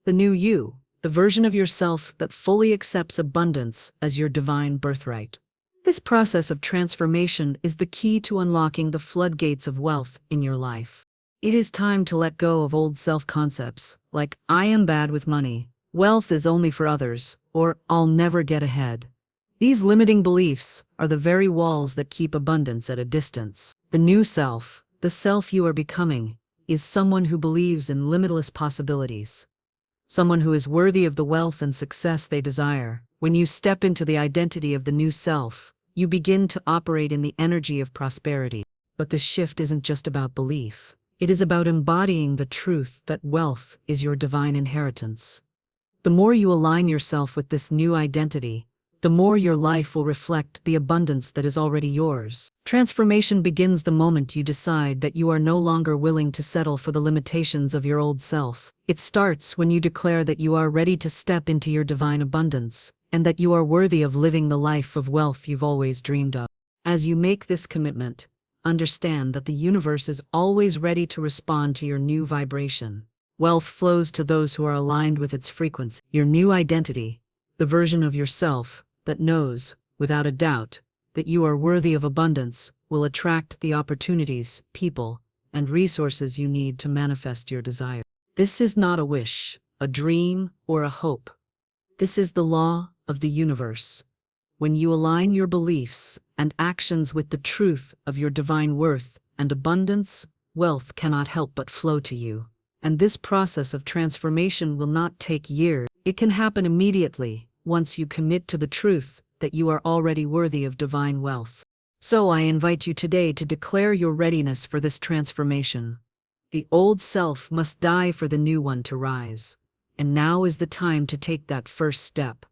The new you, the version of yourself that fully accepts abundance as your divine birthright. This process of transformation is the key to unlocking the floodgates of wealth in your life. It is time to let go of old self-concepts, like "I am bad with money," "wealth is only for others," or "I'll never get ahead." These limiting beliefs are the very walls that keep abundance at a distance. The new self, the self you are becoming, is someone who believes in limitless possibilities. Someone who is worthy of the wealth and success they desire. When you step into the identity of the new self, you begin to operate in the energy of prosperity. But this shift isn't just about belief. It is about embodying the truth that wealth is your divine inheritance. The more you align yourself with this new identity, the more your life will reflect the abundance that is already yours. Transformation begins the moment you decide that you are no longer willing to settle for the limitations of your old self. It starts when you declare that you are ready to step into your divine abundance, and that you are worthy of living the life of wealth you've always dreamed of. As you make this commitment, understand that the universe is always ready to respond to your new vibration. Wealth flows to those who are aligned with its frequency. Your new identity, the version of yourself that knows, without a doubt, that you are worthy of abundance, will attract the opportunities, people, and resources you need to manifest your desire. This is not a wish, a dream, or a hope. This is the law of the universe. When you align your beliefs and actions with the truth of your divine worth and abundance, wealth cannot help but flow to you. And this process of transformation will not take years. It can happen immediately, once you commit to the truth that you are already worthy of divine wealth. So I invite you today to declare your readiness for this transformation. The old self must die for the new one to rise. And now is the time to take that first step.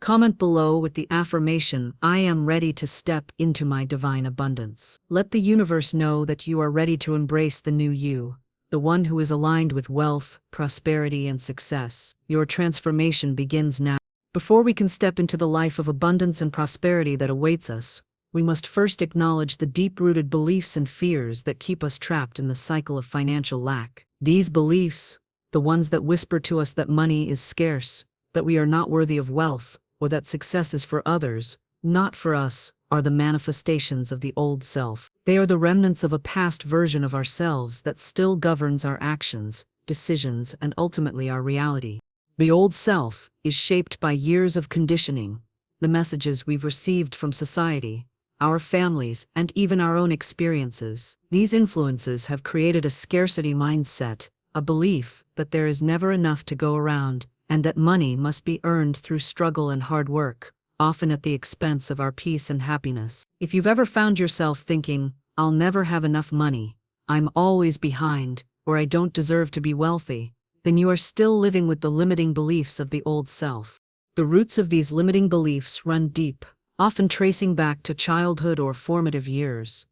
Comment below with the affirmation, "I am ready to step into my divine abundance." Let the universe know that you are ready to embrace the new you, the one who is aligned with wealth, prosperity, and success. Your transformation begins now. Before we can step into the life of abundance and prosperity that awaits us, we must first acknowledge the deep-rooted beliefs and fears that keep us trapped in the cycle of financial lack. These beliefs, the ones that whisper to us that money is scarce, that we are not worthy of wealth, or that success is for others, not for us, are the manifestations of the old self. They are the remnants of a past version of ourselves that still governs our actions, decisions, and ultimately our reality. The old self is shaped by years of conditioning, the messages we've received from society, our families, and even our own experiences. These influences have created a scarcity mindset, a belief that there is never enough to go around, and that money must be earned through struggle and hard work, often at the expense of our peace and happiness. If you've ever found yourself thinking, "I'll never have enough money," "I'm always behind," or "I don't deserve to be wealthy," then you are still living with the limiting beliefs of the old self. The roots of these limiting beliefs run deep, often tracing back to childhood or formative years.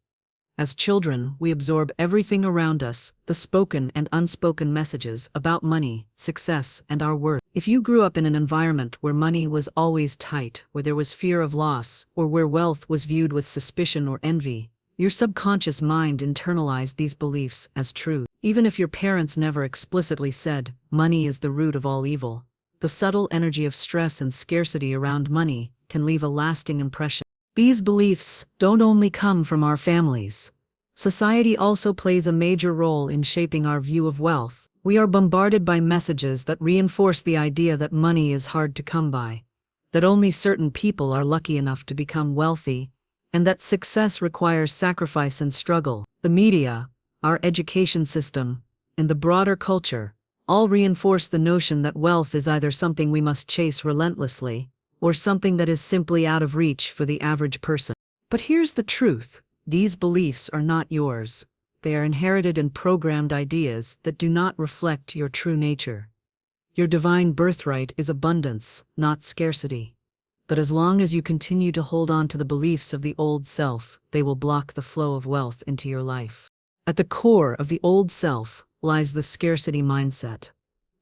As children, we absorb everything around us, the spoken and unspoken messages about money, success, and our worth. If you grew up in an environment where money was always tight, where there was fear of loss, or where wealth was viewed with suspicion or envy, your subconscious mind internalized these beliefs as true. Even if your parents never explicitly said, "Money is the root of all evil," the subtle energy of stress and scarcity around money can leave a lasting impression. These beliefs don't only come from our families. Society also plays a major role in shaping our view of wealth. We are bombarded by messages that reinforce the idea that money is hard to come by, that only certain people are lucky enough to become wealthy, and that success requires sacrifice and struggle. The media, our education system, and the broader culture all reinforce the notion that wealth is either something we must chase relentlessly, or something that is simply out of reach for the average person. But here's the truth. These beliefs are not yours. They are inherited and programmed ideas that do not reflect your true nature. Your divine birthright is abundance, not scarcity. But as long as you continue to hold on to the beliefs of the old self, they will block the flow of wealth into your life. At the core of the old self lies the scarcity mindset,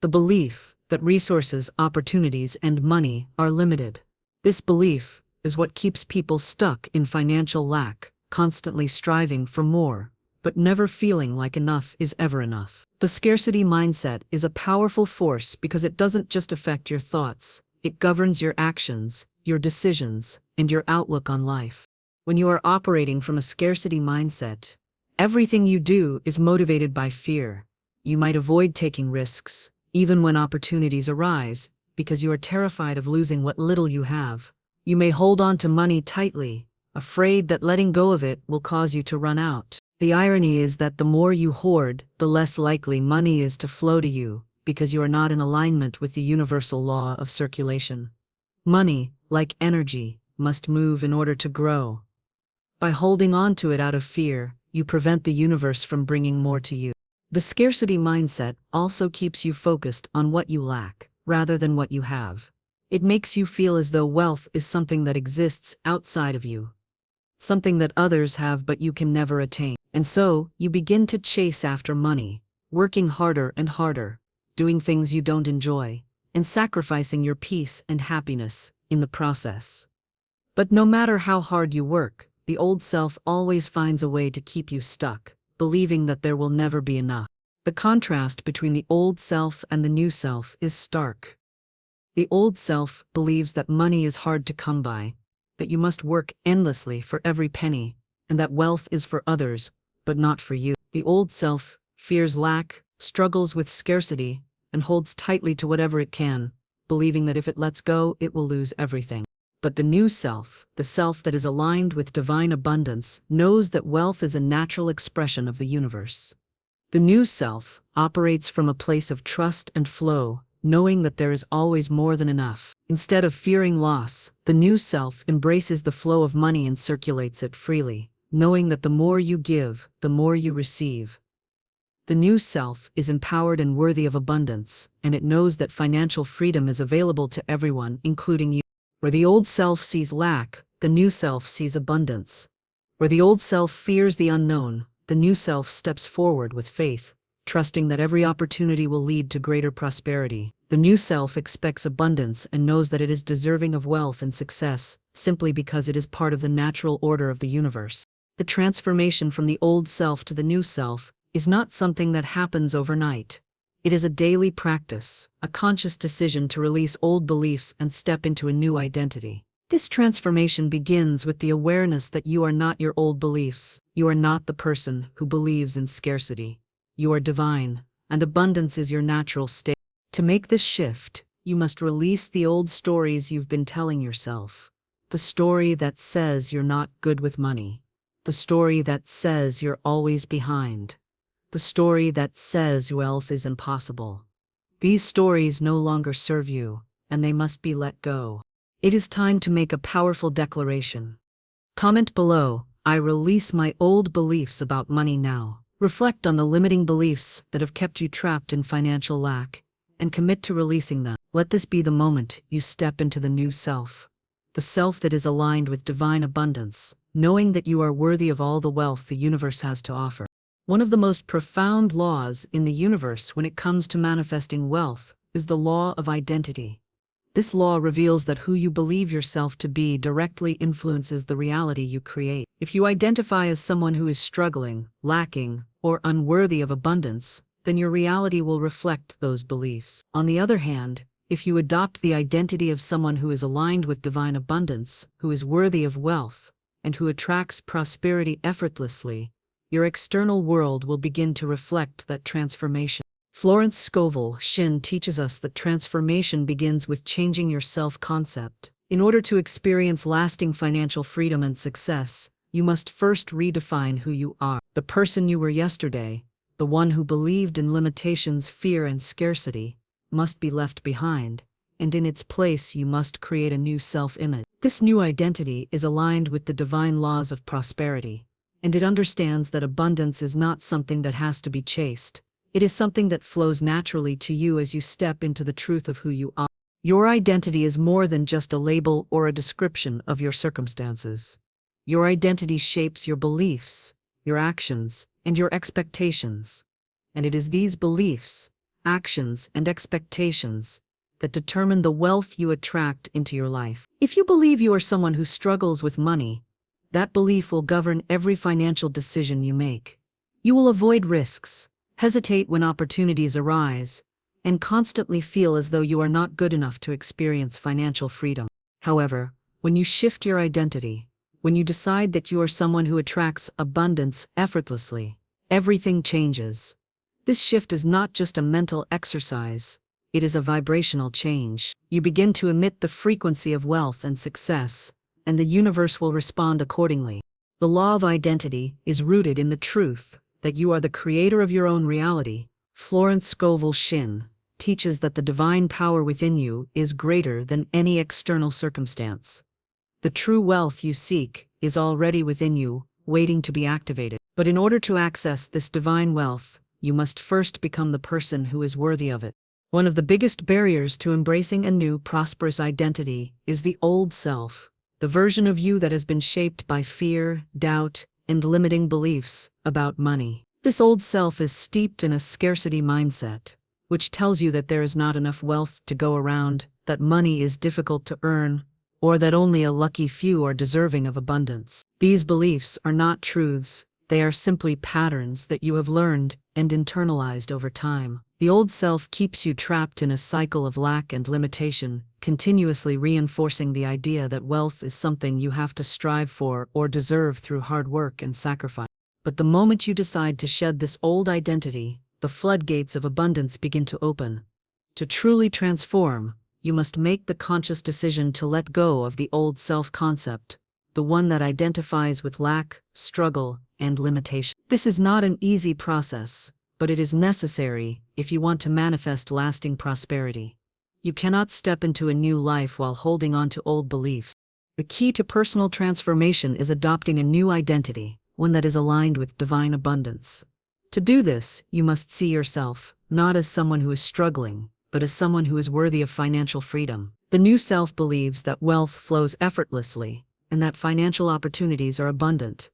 the belief that resources, opportunities, and money are limited. This belief is what keeps people stuck in financial lack, constantly striving for more, but never feeling like enough is ever enough. The scarcity mindset is a powerful force because it doesn't just affect your thoughts, it governs your actions, your decisions, and your outlook on life. When you are operating from a scarcity mindset, everything you do is motivated by fear. You might avoid taking risks, even when opportunities arise, because you are terrified of losing what little you have. You may hold on to money tightly, afraid that letting go of it will cause you to run out. The irony is that the more you hoard, the less likely money is to flow to you, because you are not in alignment with the universal law of circulation. Money, like energy, must move in order to grow. By holding on to it out of fear, you prevent the universe from bringing more to you. The scarcity mindset also keeps you focused on what you lack, rather than what you have. It makes you feel as though wealth is something that exists outside of you, something that others have but you can never attain. And so, you begin to chase after money, working harder and harder, doing things you don't enjoy, and sacrificing your peace and happiness in the process. But no matter how hard you work, the old self always finds a way to keep you stuck, believing that there will never be enough. The contrast between the old self and the new self is stark. The old self believes that money is hard to come by, that you must work endlessly for every penny, and that wealth is for others, but not for you. The old self fears lack, struggles with scarcity, and holds tightly to whatever it can, believing that if it lets go, it will lose everything. But the new self, the self that is aligned with divine abundance, knows that wealth is a natural expression of the universe. The new self operates from a place of trust and flow, knowing that there is always more than enough. Instead of fearing loss, the new self embraces the flow of money and circulates it freely, knowing that the more you give, the more you receive. The new self is empowered and worthy of abundance, and it knows that financial freedom is available to everyone, including you. Where the old self sees lack, the new self sees abundance. Where the old self fears the unknown, the new self steps forward with faith, trusting that every opportunity will lead to greater prosperity. The new self expects abundance and knows that it is deserving of wealth and success, simply because it is part of the natural order of the universe. The transformation from the old self to the new self is not something that happens overnight. It is a daily practice, a conscious decision to release old beliefs and step into a new identity. This transformation begins with the awareness that you are not your old beliefs. You are not the person who believes in scarcity. You are divine, and abundance is your natural state. To make this shift, you must release the old stories you've been telling yourself. The story that says you're not good with money. The story that says you're always behind. The story that says wealth is impossible. These stories no longer serve you, and they must be let go. It is time to make a powerful declaration. Comment below, I release my old beliefs about money now. Reflect on the limiting beliefs that have kept you trapped in financial lack, and commit to releasing them. Let this be the moment you step into the new self. The self that is aligned with divine abundance, knowing that you are worthy of all the wealth the universe has to offer. One of the most profound laws in the universe when it comes to manifesting wealth is the law of identity. This law reveals that who you believe yourself to be directly influences the reality you create. If you identify as someone who is struggling, lacking, or unworthy of abundance, then your reality will reflect those beliefs. On the other hand, if you adopt the identity of someone who is aligned with divine abundance, who is worthy of wealth, and who attracts prosperity effortlessly, your external world will begin to reflect that transformation. Florence Scovel Shinn teaches us that transformation begins with changing your self-concept. In order to experience lasting financial freedom and success, you must first redefine who you are. The person you were yesterday, the one who believed in limitations, fear, and scarcity, must be left behind, and in its place you must create a new self-image. This new identity is aligned with the divine laws of prosperity, and it understands that abundance is not something that has to be chased. It is something that flows naturally to you as you step into the truth of who you are. Your identity is more than just a label or a description of your circumstances. Your identity shapes your beliefs, your actions, and your expectations. And it is these beliefs, actions, and expectations that determine the wealth you attract into your life. If you believe you are someone who struggles with money, that belief will govern every financial decision you make. You will avoid risks, hesitate when opportunities arise, and constantly feel as though you are not good enough to experience financial freedom. However, when you shift your identity, when you decide that you are someone who attracts abundance effortlessly, everything changes. This shift is not just a mental exercise, it is a vibrational change. You begin to emit the frequency of wealth and success, and the universe will respond accordingly. The law of identity is rooted in the truth that you are the creator of your own reality. Florence Scovel Shinn teaches that the divine power within you is greater than any external circumstance. The true wealth you seek is already within you, waiting to be activated. But in order to access this divine wealth, you must first become the person who is worthy of it. One of the biggest barriers to embracing a new, prosperous identity is the old self, the version of you that has been shaped by fear, doubt, and limiting beliefs about money. This old self is steeped in a scarcity mindset, which tells you that there is not enough wealth to go around, that money is difficult to earn, or that only a lucky few are deserving of abundance. These beliefs are not truths, they are simply patterns that you have learned and internalized over time. The old self keeps you trapped in a cycle of lack and limitation, continuously reinforcing the idea that wealth is something you have to strive for or deserve through hard work and sacrifice. But the moment you decide to shed this old identity, the floodgates of abundance begin to open. To truly transform, you must make the conscious decision to let go of the old self-concept, the one that identifies with lack, struggle, and limitation. This is not an easy process, but it is necessary if you want to manifest lasting prosperity. You cannot step into a new life while holding on to old beliefs. The key to personal transformation is adopting a new identity, one that is aligned with divine abundance. To do this, you must see yourself not as someone who is struggling, but as someone who is worthy of financial freedom. The new self believes that wealth flows effortlessly, and that financial opportunities are abundant.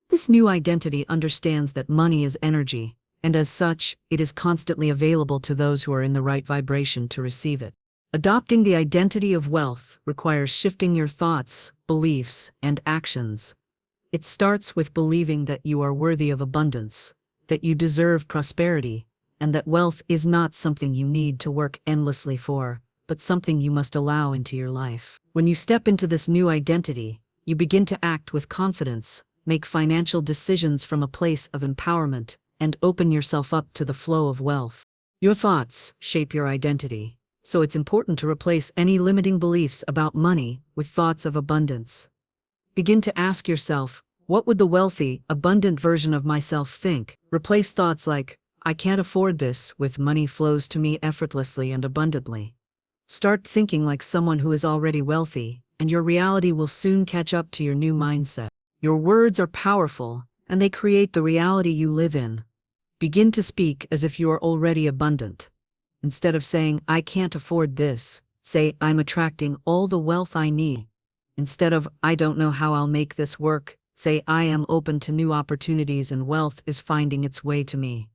This new identity understands that money is energy, and as such, it is constantly available to those who are in the right vibration to receive it. Adopting the identity of wealth requires shifting your thoughts, beliefs, and actions. It starts with believing that you are worthy of abundance, that you deserve prosperity, and that wealth is not something you need to work endlessly for, but something you must allow into your life. When you step into this new identity, you begin to act with confidence, make financial decisions from a place of empowerment, and open yourself up to the flow of wealth. Your thoughts shape your identity, so it's important to replace any limiting beliefs about money with thoughts of abundance. Begin to ask yourself, what would the wealthy, abundant version of myself think? Replace thoughts like, I can't afford this, with money flows to me effortlessly and abundantly. Start thinking like someone who is already wealthy, and your reality will soon catch up to your new mindset. Your words are powerful, and they create the reality you live in. Begin to speak as if you are already abundant. Instead of saying, I can't afford this, say, I'm attracting all the wealth I need. Instead of, I don't know how I'll make this work, say, I am open to new opportunities and wealth is finding its way to me.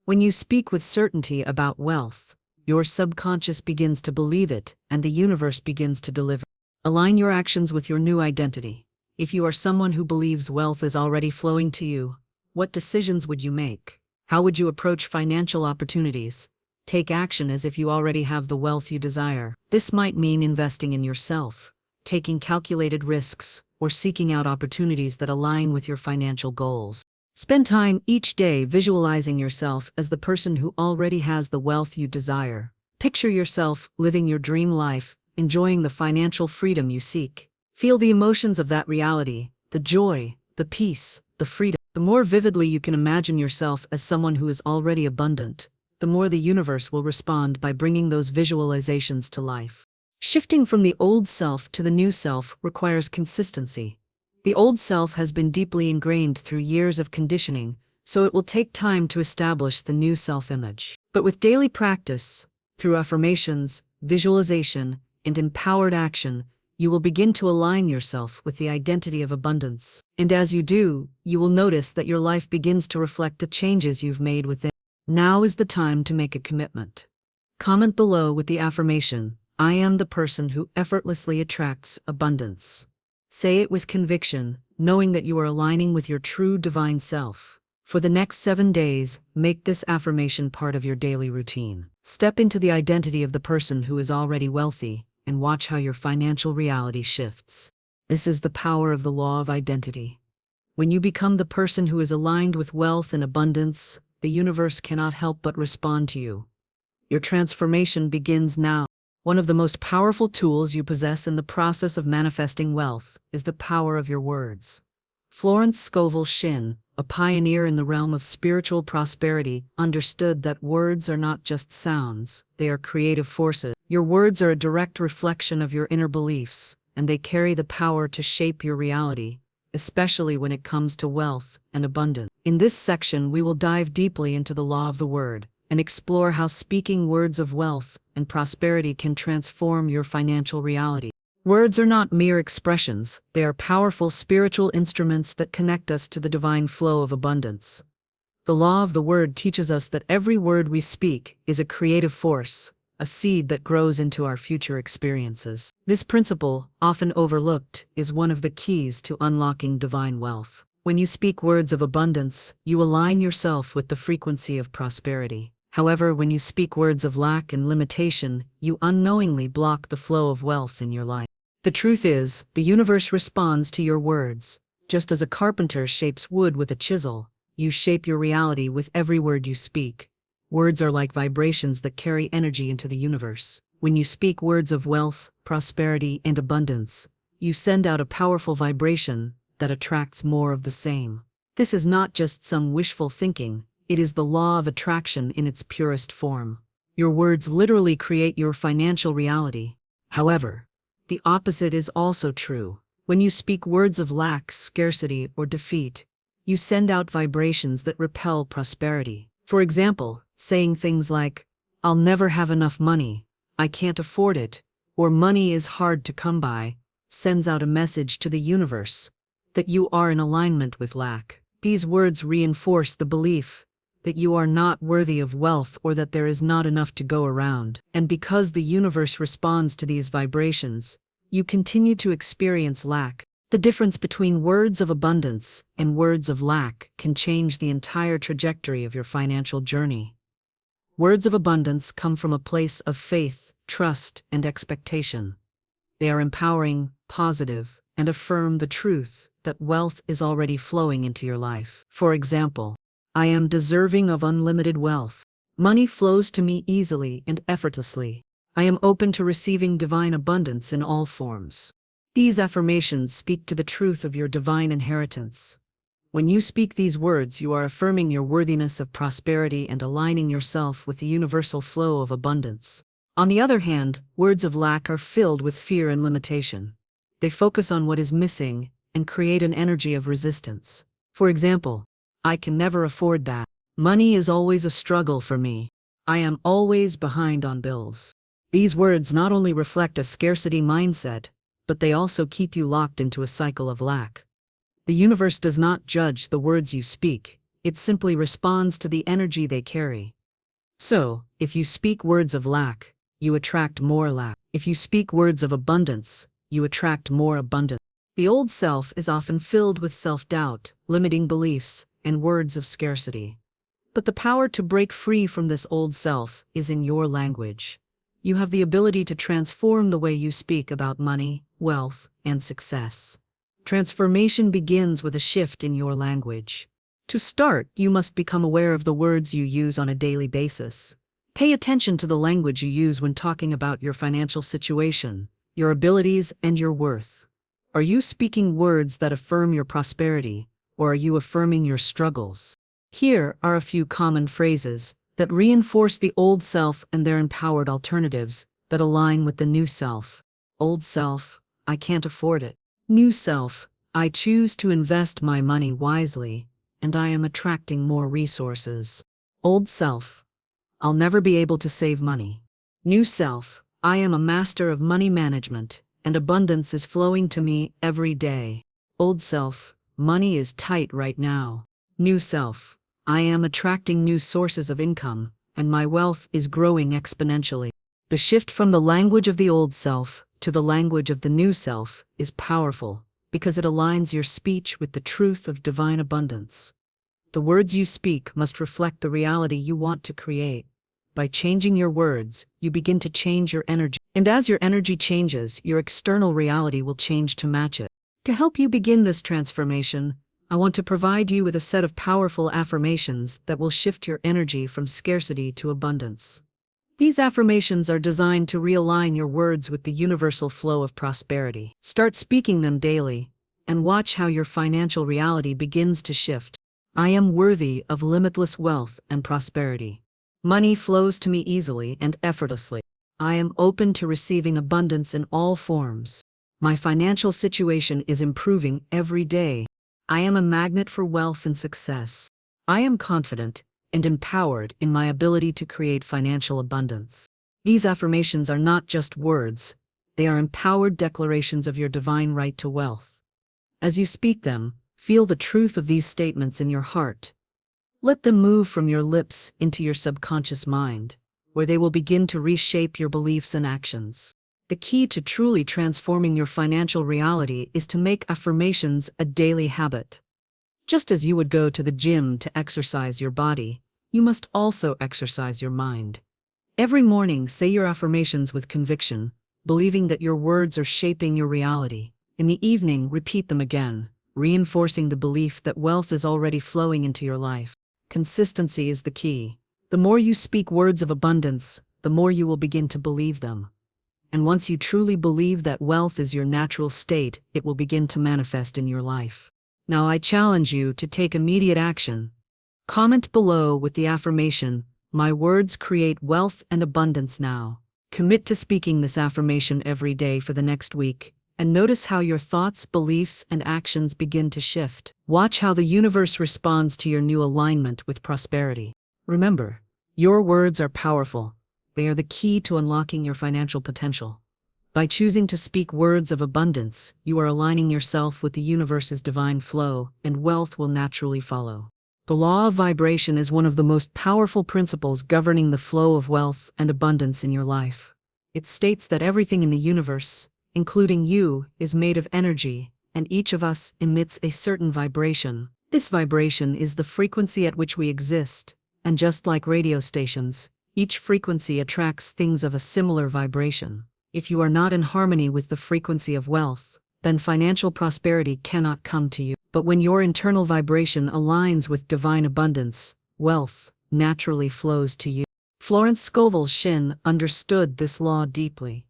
When you speak with certainty about wealth, your subconscious begins to believe it, and the universe begins to deliver. Align your actions with your new identity. If you are someone who believes wealth is already flowing to you, what decisions would you make? How would you approach financial opportunities? Take action as if you already have the wealth you desire. This might mean investing in yourself, taking calculated risks, or seeking out opportunities that align with your financial goals. Spend time each day visualizing yourself as the person who already has the wealth you desire. Picture yourself living your dream life, enjoying the financial freedom you seek. Feel the emotions of that reality, the joy, the peace, the freedom. The more vividly you can imagine yourself as someone who is already abundant, the more the universe will respond by bringing those visualizations to life. Shifting from the old self to the new self requires consistency. The old self has been deeply ingrained through years of conditioning, so it will take time to establish the new self-image. But with daily practice, through affirmations, visualization, and empowered action, you will begin to align yourself with the identity of abundance. And as you do, you will notice that your life begins to reflect the changes you've made within. Now is the time to make a commitment. Comment below with the affirmation, I am the person who effortlessly attracts abundance. Say it with conviction, knowing that you are aligning with your true divine self. For the next 7 days, make this affirmation part of your daily routine. Step into the identity of the person who is already wealthy and watch how your financial reality shifts. This is the power of the law of identity. When you become the person who is aligned with wealth and abundance, the universe cannot help but respond to you. Your transformation begins now. One of the most powerful tools you possess in the process of manifesting wealth is the power of your words. Florence Scovel Shinn, a pioneer in the realm of spiritual prosperity, understood that words are not just sounds, they are creative forces. Your words are a direct reflection of your inner beliefs, and they carry the power to shape your reality, especially when it comes to wealth and abundance. In this section, we will dive deeply into the law of the word and explore how speaking words of wealth and prosperity can transform your financial reality. Words are not mere expressions, they are powerful spiritual instruments that connect us to the divine flow of abundance. The law of the word teaches us that every word we speak is a creative force, a seed that grows into our future experiences. This principle, often overlooked, is one of the keys to unlocking divine wealth. When you speak words of abundance, you align yourself with the frequency of prosperity. However, when you speak words of lack and limitation, you unknowingly block the flow of wealth in your life. The truth is, the universe responds to your words. Just as a carpenter shapes wood with a chisel, you shape your reality with every word you speak. Words are like vibrations that carry energy into the universe. When you speak words of wealth, prosperity, and abundance, you send out a powerful vibration that attracts more of the same. This is not just some wishful thinking, it is the law of attraction in its purest form. Your words literally create your financial reality. However, the opposite is also true. When you speak words of lack, scarcity, or defeat, you send out vibrations that repel prosperity. For example, saying things like, "I'll never have enough money," "I can't afford it," or "money is hard to come by," sends out a message to the universe that you are in alignment with lack. These words reinforce the belief that you are not worthy of wealth or that there is not enough to go around. And because the universe responds to these vibrations, you continue to experience lack. The difference between words of abundance and words of lack can change the entire trajectory of your financial journey. Words of abundance come from a place of faith, trust, and expectation. They are empowering, positive, and affirm the truth that wealth is already flowing into your life. For example, "I am deserving of unlimited wealth. Money flows to me easily and effortlessly. I am open to receiving divine abundance in all forms." These affirmations speak to the truth of your divine inheritance. When you speak these words, you are affirming your worthiness of prosperity and aligning yourself with the universal flow of abundance. On the other hand, words of lack are filled with fear and limitation. They focus on what is missing and create an energy of resistance. For example, "I can never afford that. Money is always a struggle for me. I am always behind on bills." These words not only reflect a scarcity mindset, but they also keep you locked into a cycle of lack. The universe does not judge the words you speak, it simply responds to the energy they carry. So, if you speak words of lack, you attract more lack. If you speak words of abundance, you attract more abundance. The old self is often filled with self-doubt, limiting beliefs, and words of scarcity. But the power to break free from this old self is in your language. You have the ability to transform the way you speak about money, wealth, and success. Transformation begins with a shift in your language. To start, you must become aware of the words you use on a daily basis. Pay attention to the language you use when talking about your financial situation, your abilities, and your worth. Are you speaking words that affirm your prosperity, or are you affirming your struggles? Here are a few common phrases that reinforce the old self and their empowered alternatives that align with the new self. Old self, "I can't afford it." New self, "I choose to invest my money wisely, and I am attracting more resources." Old self, "I'll never be able to save money." New self, "I am a master of money management, and abundance is flowing to me every day." Old self, "Money is tight right now." New self, "I am attracting new sources of income, and my wealth is growing exponentially." The shift from the language of the old self to the language of the new self is powerful because it aligns your speech with the truth of divine abundance. The words you speak must reflect the reality you want to create. By changing your words, you begin to change your energy. And as your energy changes, your external reality will change to match it. To help you begin this transformation, I want to provide you with a set of powerful affirmations that will shift your energy from scarcity to abundance. These affirmations are designed to realign your words with the universal flow of prosperity. Start speaking them daily, and watch how your financial reality begins to shift. I am worthy of limitless wealth and prosperity. Money flows to me easily and effortlessly. I am open to receiving abundance in all forms. My financial situation is improving every day. I am a magnet for wealth and success. I am confident and empowered in my ability to create financial abundance. These affirmations are not just words, they are empowered declarations of your divine right to wealth. As you speak them, feel the truth of these statements in your heart. Let them move from your lips into your subconscious mind, where they will begin to reshape your beliefs and actions. The key to truly transforming your financial reality is to make affirmations a daily habit. Just as you would go to the gym to exercise your body, you must also exercise your mind. Every morning, say your affirmations with conviction, believing that your words are shaping your reality. In the evening, repeat them again, reinforcing the belief that wealth is already flowing into your life. Consistency is the key. The more you speak words of abundance, the more you will begin to believe them. And once you truly believe that wealth is your natural state, it will begin to manifest in your life. Now I challenge you to take immediate action. Comment below with the affirmation, "My words create wealth and abundance now." Commit to speaking this affirmation every day for the next week, and notice how your thoughts, beliefs, and actions begin to shift. Watch how the universe responds to your new alignment with prosperity. Remember, your words are powerful. They are the key to unlocking your financial potential. By choosing to speak words of abundance, you are aligning yourself with the universe's divine flow, and wealth will naturally follow. The law of vibration is one of the most powerful principles governing the flow of wealth and abundance in your life. It states that everything in the universe, including you, is made of energy, and each of us emits a certain vibration. This vibration is the frequency at which we exist, and just like radio stations, each frequency attracts things of a similar vibration. If you are not in harmony with the frequency of wealth, then financial prosperity cannot come to you. But when your internal vibration aligns with divine abundance, wealth naturally flows to you. Florence Scovel Shinn understood this law deeply.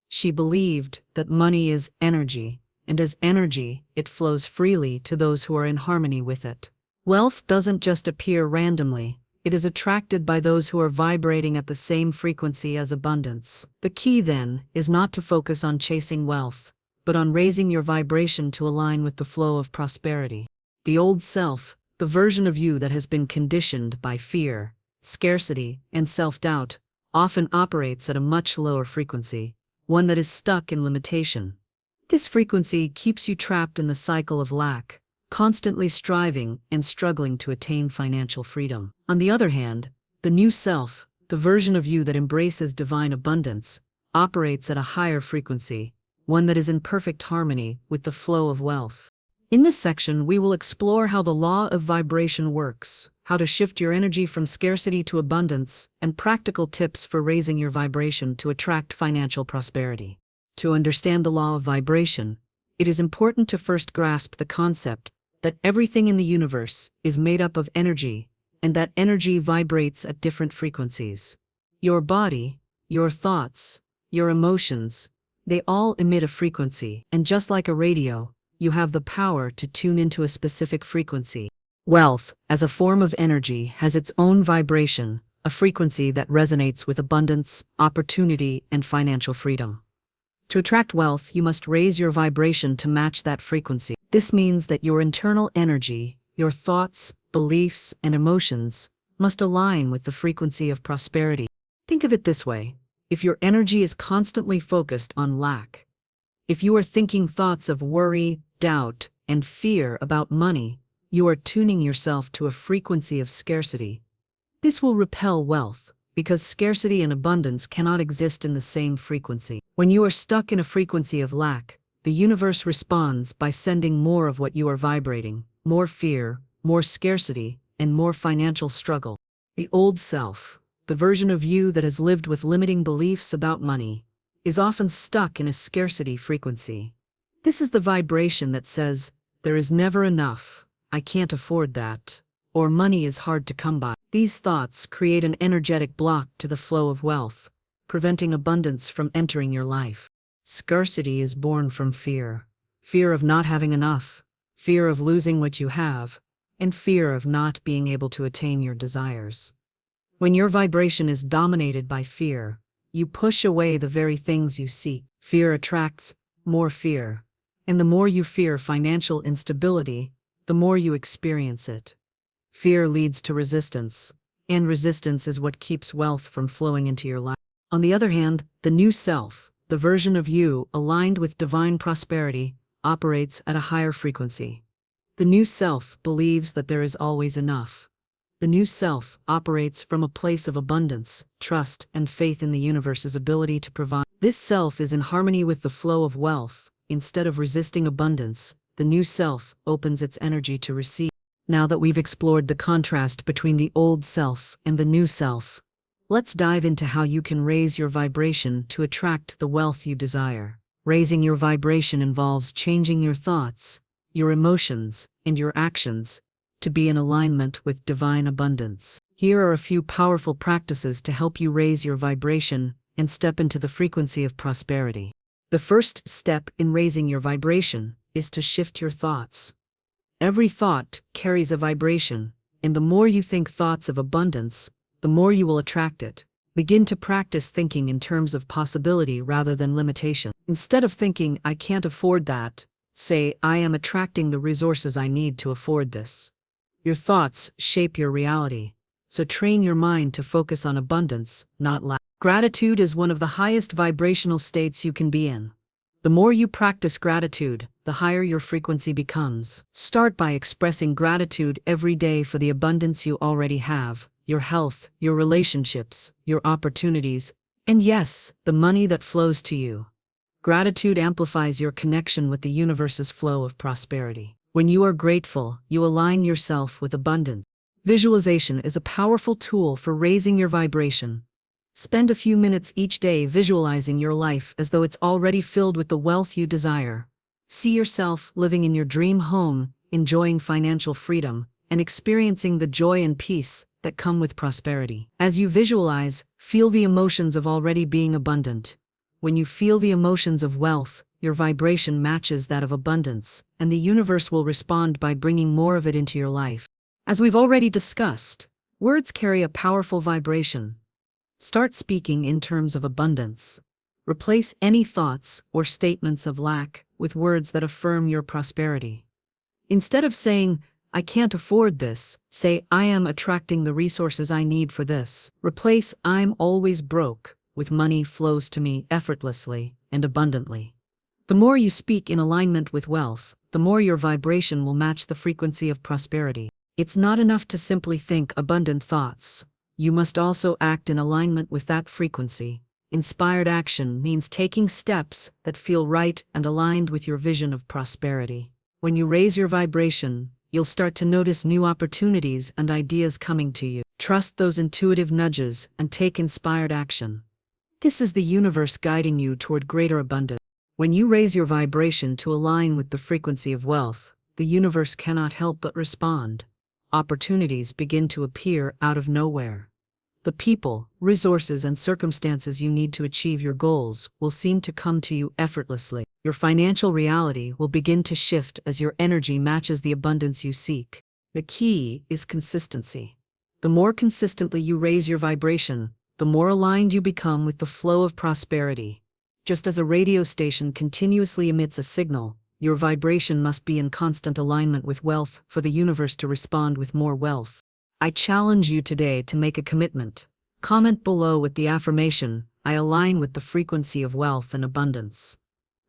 She believed that money is energy, and as energy, it flows freely to those who are in harmony with it. Wealth doesn't just appear randomly, it is attracted by those who are vibrating at the same frequency as abundance. The key, then, is not to focus on chasing wealth, but on raising your vibration to align with the flow of prosperity. The old self, the version of you that has been conditioned by fear, scarcity, and self-doubt, often operates at a much lower frequency, one that is stuck in limitation. This frequency keeps you trapped in the cycle of lack, constantly striving and struggling to attain financial freedom. On the other hand, the new self, the version of you that embraces divine abundance, operates at a higher frequency, one that is in perfect harmony with the flow of wealth. In this section, we will explore how the law of vibration works, how to shift your energy from scarcity to abundance, and practical tips for raising your vibration to attract financial prosperity. To understand the law of vibration, it is important to first grasp the concept that everything in the universe is made up of energy, and that energy vibrates at different frequencies. Your body, your thoughts, your emotions, they all emit a frequency, and just like a radio, you have the power to tune into a specific frequency. Wealth, as a form of energy, has its own vibration, a frequency that resonates with abundance, opportunity, and financial freedom. To attract wealth, you must raise your vibration to match that frequency. This means that your internal energy, your thoughts, beliefs, and emotions must align with the frequency of prosperity. Think of it this way: if your energy is constantly focused on lack, if you are thinking thoughts of worry, doubt, and fear about money, you are tuning yourself to a frequency of scarcity. This will repel wealth, because scarcity and abundance cannot exist in the same frequency. When you are stuck in a frequency of lack, the universe responds by sending more of what you are vibrating: more fear, more scarcity, and more financial struggle. The old self, the version of you that has lived with limiting beliefs about money, is often stuck in a scarcity frequency. This is the vibration that says, "There is never enough, I can't afford that," or "money is hard to come by." These thoughts create an energetic block to the flow of wealth, preventing abundance from entering your life. Scarcity is born from fear. Fear of not having enough, fear of losing what you have, and fear of not being able to attain your desires. When your vibration is dominated by fear, you push away the very things you seek. Fear attracts more fear, and the more you fear financial instability, the more you experience it. Fear leads to resistance, and resistance is what keeps wealth from flowing into your life. On the other hand, the new self, the version of you aligned with divine prosperity, operates at a higher frequency. The new self believes that there is always enough. The new self operates from a place of abundance, trust, and faith in the universe's ability to provide. This self is in harmony with the flow of wealth. Instead of resisting abundance, the new self opens its energy to receive. Now that we've explored the contrast between the old self and the new self, let's dive into how you can raise your vibration to attract the wealth you desire. Raising your vibration involves changing your thoughts, your emotions, and your actions to be in alignment with divine abundance. Here are a few powerful practices to help you raise your vibration and step into the frequency of prosperity. The first step in raising your vibration is to shift your thoughts. Every thought carries a vibration, and the more you think thoughts of abundance, the more you will attract it. Begin to practice thinking in terms of possibility rather than limitation. Instead of thinking, "I can't afford that," say, "I am attracting the resources I need to afford this." Your thoughts shape your reality, so train your mind to focus on abundance, not lack. Gratitude is one of the highest vibrational states you can be in. The more you practice gratitude, the higher your frequency becomes. Start by expressing gratitude every day for the abundance you already have, your health, your relationships, your opportunities, and yes, the money that flows to you. Gratitude amplifies your connection with the universe's flow of prosperity. When you are grateful, you align yourself with abundance. Visualization is a powerful tool for raising your vibration. Spend a few minutes each day visualizing your life as though it's already filled with the wealth you desire. See yourself living in your dream home, enjoying financial freedom, and experiencing the joy and peace that come with prosperity. As you visualize, feel the emotions of already being abundant. When you feel the emotions of wealth, your vibration matches that of abundance, and the universe will respond by bringing more of it into your life. As we've already discussed, words carry a powerful vibration. Start speaking in terms of abundance. Replace any thoughts or statements of lack with words that affirm your prosperity. Instead of saying, "I can't afford this," say, "I am attracting the resources I need for this." Replace "I'm always broke" with "money flows to me effortlessly and abundantly." The more you speak in alignment with wealth, the more your vibration will match the frequency of prosperity. It's not enough to simply think abundant thoughts. You must also act in alignment with that frequency. Inspired action means taking steps that feel right and aligned with your vision of prosperity. When you raise your vibration, you'll start to notice new opportunities and ideas coming to you. Trust those intuitive nudges and take inspired action. This is the universe guiding you toward greater abundance. When you raise your vibration to align with the frequency of wealth, the universe cannot help but respond. Opportunities begin to appear out of nowhere. The people, resources, and circumstances you need to achieve your goals will seem to come to you effortlessly. Your financial reality will begin to shift as your energy matches the abundance you seek. The key is consistency. The more consistently you raise your vibration, the more aligned you become with the flow of prosperity. Just as a radio station continuously emits a signal, your vibration must be in constant alignment with wealth for the universe to respond with more wealth. I challenge you today to make a commitment. Comment below with the affirmation, "I align with the frequency of wealth and abundance."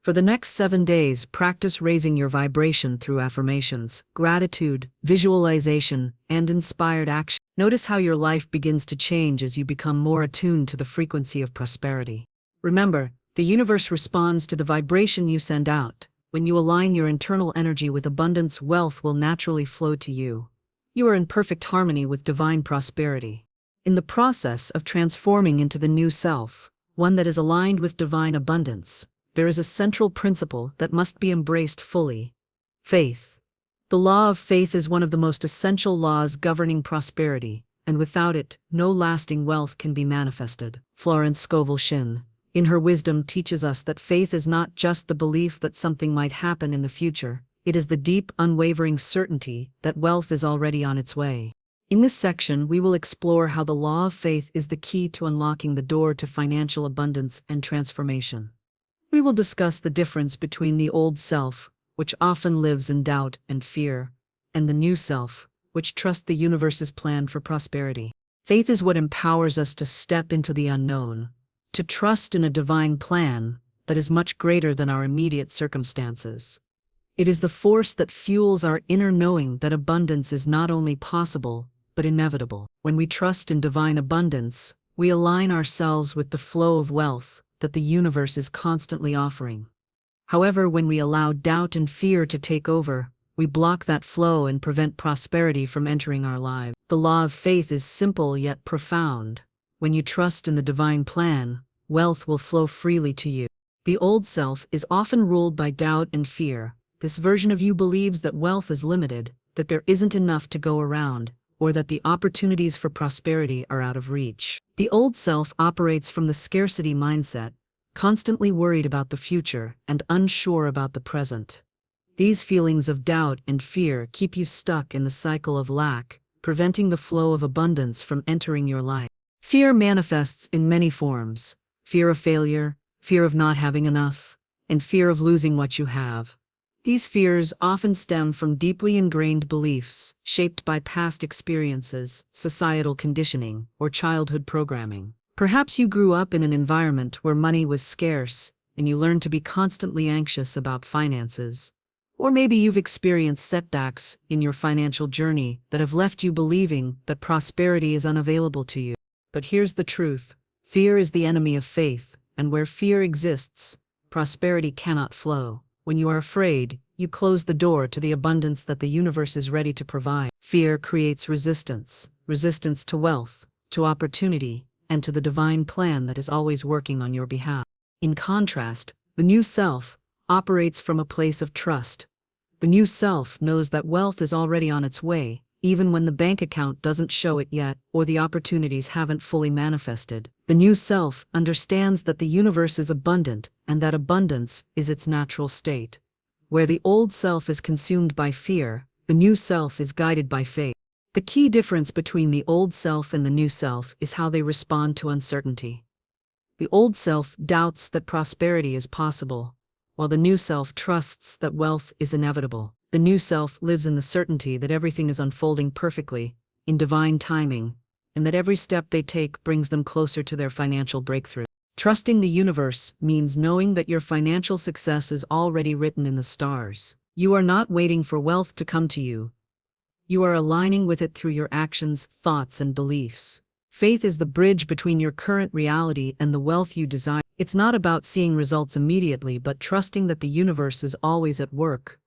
For the next 7 days, practice raising your vibration through affirmations, gratitude, visualization, and inspired action. Notice how your life begins to change as you become more attuned to the frequency of prosperity. Remember, the universe responds to the vibration you send out. When you align your internal energy with abundance, wealth will naturally flow to you. You are in perfect harmony with divine prosperity. In the process of transforming into the new self, one that is aligned with divine abundance, there is a central principle that must be embraced fully: faith. The law of faith is one of the most essential laws governing prosperity, and without it, no lasting wealth can be manifested. Florence Scovel Shinn, in her wisdom, teaches us that faith is not just the belief that something might happen in the future, it is the deep, unwavering certainty that wealth is already on its way. In this section, we will explore how the law of faith is the key to unlocking the door to financial abundance and transformation. We will discuss the difference between the old self, which often lives in doubt and fear, and the new self, which trusts the universe's plan for prosperity. Faith is what empowers us to step into the unknown, to trust in a divine plan that is much greater than our immediate circumstances. It is the force that fuels our inner knowing that abundance is not only possible, but inevitable. When we trust in divine abundance, we align ourselves with the flow of wealth that the universe is constantly offering. However, when we allow doubt and fear to take over, we block that flow and prevent prosperity from entering our lives. The law of faith is simple yet profound. When you trust in the divine plan, wealth will flow freely to you. The old self is often ruled by doubt and fear. This version of you believes that wealth is limited, that there isn't enough to go around, or that the opportunities for prosperity are out of reach. The old self operates from the scarcity mindset, constantly worried about the future and unsure about the present. These feelings of doubt and fear keep you stuck in the cycle of lack, preventing the flow of abundance from entering your life. Fear manifests in many forms: fear of failure, fear of not having enough, and fear of losing what you have. These fears often stem from deeply ingrained beliefs, shaped by past experiences, societal conditioning, or childhood programming. Perhaps you grew up in an environment where money was scarce, and you learned to be constantly anxious about finances. Or maybe you've experienced setbacks in your financial journey that have left you believing that prosperity is unavailable to you. But here's the truth: fear is the enemy of faith, and where fear exists, prosperity cannot flow. When you are afraid, you close the door to the abundance that the universe is ready to provide. Fear creates resistance to wealth, to opportunity, and to the divine plan that is always working on your behalf. In contrast, the new self operates from a place of trust. The new self knows that wealth is already on its way, even when the bank account doesn't show it yet or the opportunities haven't fully manifested. The new self understands that the universe is abundant and that abundance is its natural state. Where the old self is consumed by fear, the new self is guided by faith. The key difference between the old self and the new self is how they respond to uncertainty. The old self doubts that prosperity is possible, while the new self trusts that wealth is inevitable. The new self lives in the certainty that everything is unfolding perfectly, in divine timing, and that every step they take brings them closer to their financial breakthrough. Trusting the universe means knowing that your financial success is already written in the stars. You are not waiting for wealth to come to you. You are aligning with it through your actions, thoughts, and beliefs. Faith is the bridge between your current reality and the wealth you desire. It's not about seeing results immediately, but trusting that the universe is always at work,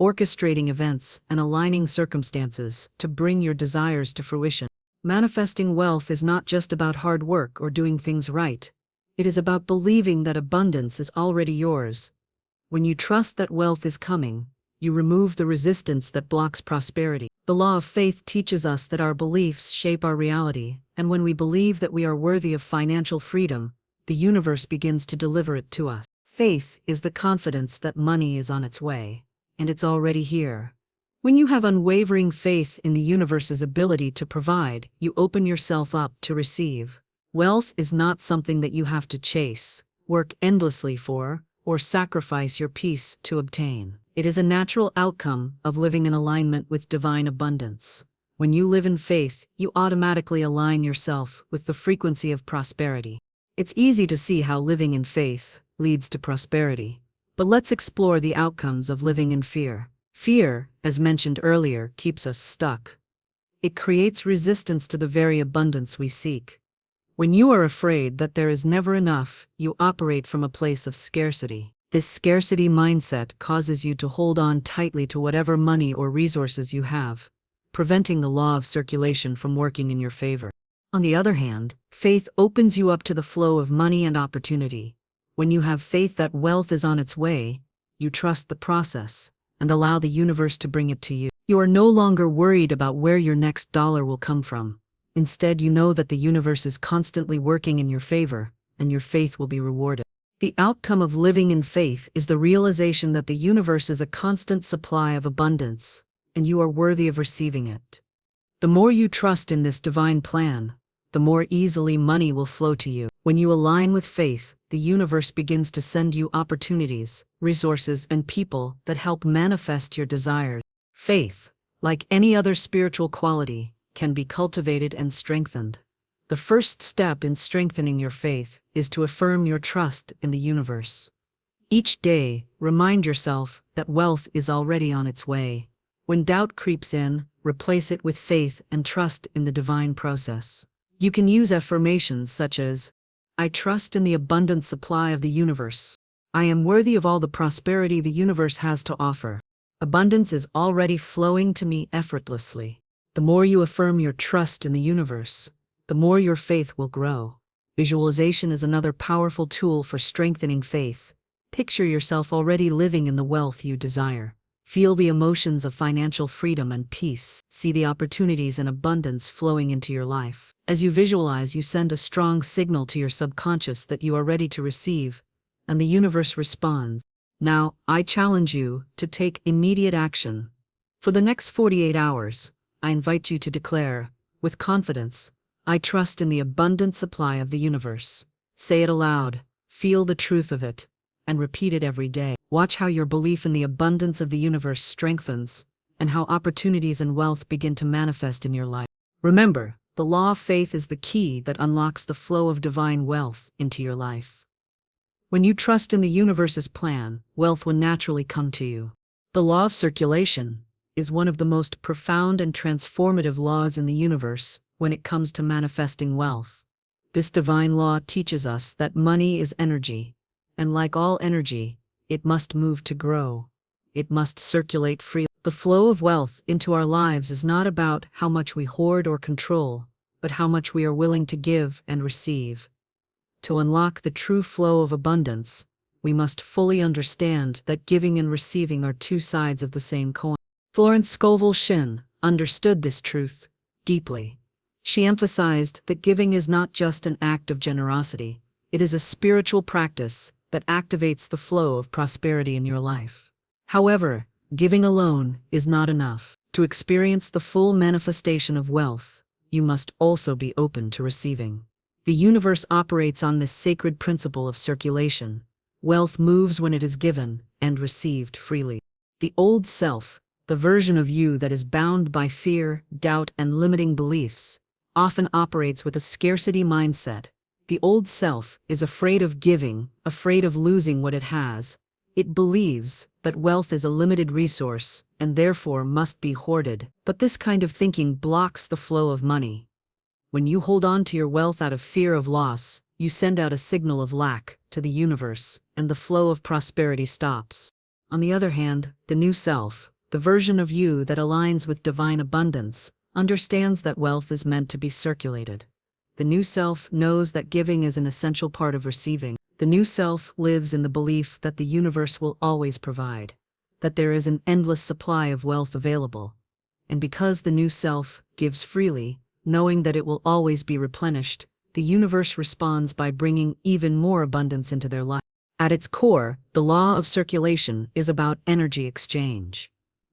orchestrating events and aligning circumstances to bring your desires to fruition. Manifesting wealth is not just about hard work or doing things right. It is about believing that abundance is already yours. When you trust that wealth is coming, you remove the resistance that blocks prosperity. The law of faith teaches us that our beliefs shape our reality, and when we believe that we are worthy of financial freedom, the universe begins to deliver it to us. Faith is the confidence that money is on its way, and it's already here. When you have unwavering faith in the universe's ability to provide, you open yourself up to receive. Wealth is not something that you have to chase, work endlessly for, or sacrifice your peace to obtain. It is a natural outcome of living in alignment with divine abundance. When you live in faith, you automatically align yourself with the frequency of prosperity. It's easy to see how living in faith leads to prosperity. But let's explore the outcomes of living in fear. Fear, as mentioned earlier, keeps us stuck. It creates resistance to the very abundance we seek. When you are afraid that there is never enough, you operate from a place of scarcity. This scarcity mindset causes you to hold on tightly to whatever money or resources you have, preventing the law of circulation from working in your favor. On the other hand, faith opens you up to the flow of money and opportunity. When you have faith that wealth is on its way, you trust the process and allow the universe to bring it to you. You are no longer worried about where your next dollar will come from. Instead, you know that the universe is constantly working in your favor, and your faith will be rewarded. The outcome of living in faith is the realization that the universe is a constant supply of abundance, and you are worthy of receiving it. The more you trust in this divine plan, the more easily money will flow to you. When you align with faith, the universe begins to send you opportunities, resources, and people that help manifest your desires. Faith, like any other spiritual quality, can be cultivated and strengthened. The first step in strengthening your faith is to affirm your trust in the universe. Each day, remind yourself that wealth is already on its way. When doubt creeps in, replace it with faith and trust in the divine process. You can use affirmations such as, I trust in the abundant supply of the universe. I am worthy of all the prosperity the universe has to offer. Abundance is already flowing to me effortlessly. The more you affirm your trust in the universe, the more your faith will grow. Visualization is another powerful tool for strengthening faith. Picture yourself already living in the wealth you desire. Feel the emotions of financial freedom and peace. See the opportunities and abundance flowing into your life. As you visualize, you send a strong signal to your subconscious that you are ready to receive, and the universe responds. Now, I challenge you to take immediate action. For the next 48 hours, I invite you to declare, with confidence, I trust in the abundant supply of the universe. Say it aloud, feel the truth of it, and repeat it every day. Watch how your belief in the abundance of the universe strengthens, and how opportunities and wealth begin to manifest in your life. Remember, the law of faith is the key that unlocks the flow of divine wealth into your life. When you trust in the universe's plan, wealth will naturally come to you. The law of circulation is one of the most profound and transformative laws in the universe when it comes to manifesting wealth. This divine law teaches us that money is energy, and like all energy, it must move to grow. It must circulate freely. The flow of wealth into our lives is not about how much we hoard or control, but how much we are willing to give and receive. To unlock the true flow of abundance, we must fully understand that giving and receiving are two sides of the same coin. Florence Scovel Shinn understood this truth deeply. She emphasized that giving is not just an act of generosity, it is a spiritual practice that activates the flow of prosperity in your life. However, giving alone is not enough. To experience the full manifestation of wealth, you must also be open to receiving. The universe operates on this sacred principle of circulation. Wealth moves when it is given and received freely. The old self, the version of you that is bound by fear, doubt, and limiting beliefs, often operates with a scarcity mindset. The old self is afraid of giving, afraid of losing what it has. It believes that wealth is a limited resource and therefore must be hoarded. But this kind of thinking blocks the flow of money. When you hold on to your wealth out of fear of loss, you send out a signal of lack to the universe, and the flow of prosperity stops. On the other hand, the new self, the version of you that aligns with divine abundance, understands that wealth is meant to be circulated. The new self knows that giving is an essential part of receiving. The new self lives in the belief that the universe will always provide, that there is an endless supply of wealth available. And because the new self gives freely, knowing that it will always be replenished, the universe responds by bringing even more abundance into their life. At its core, the law of circulation is about energy exchange.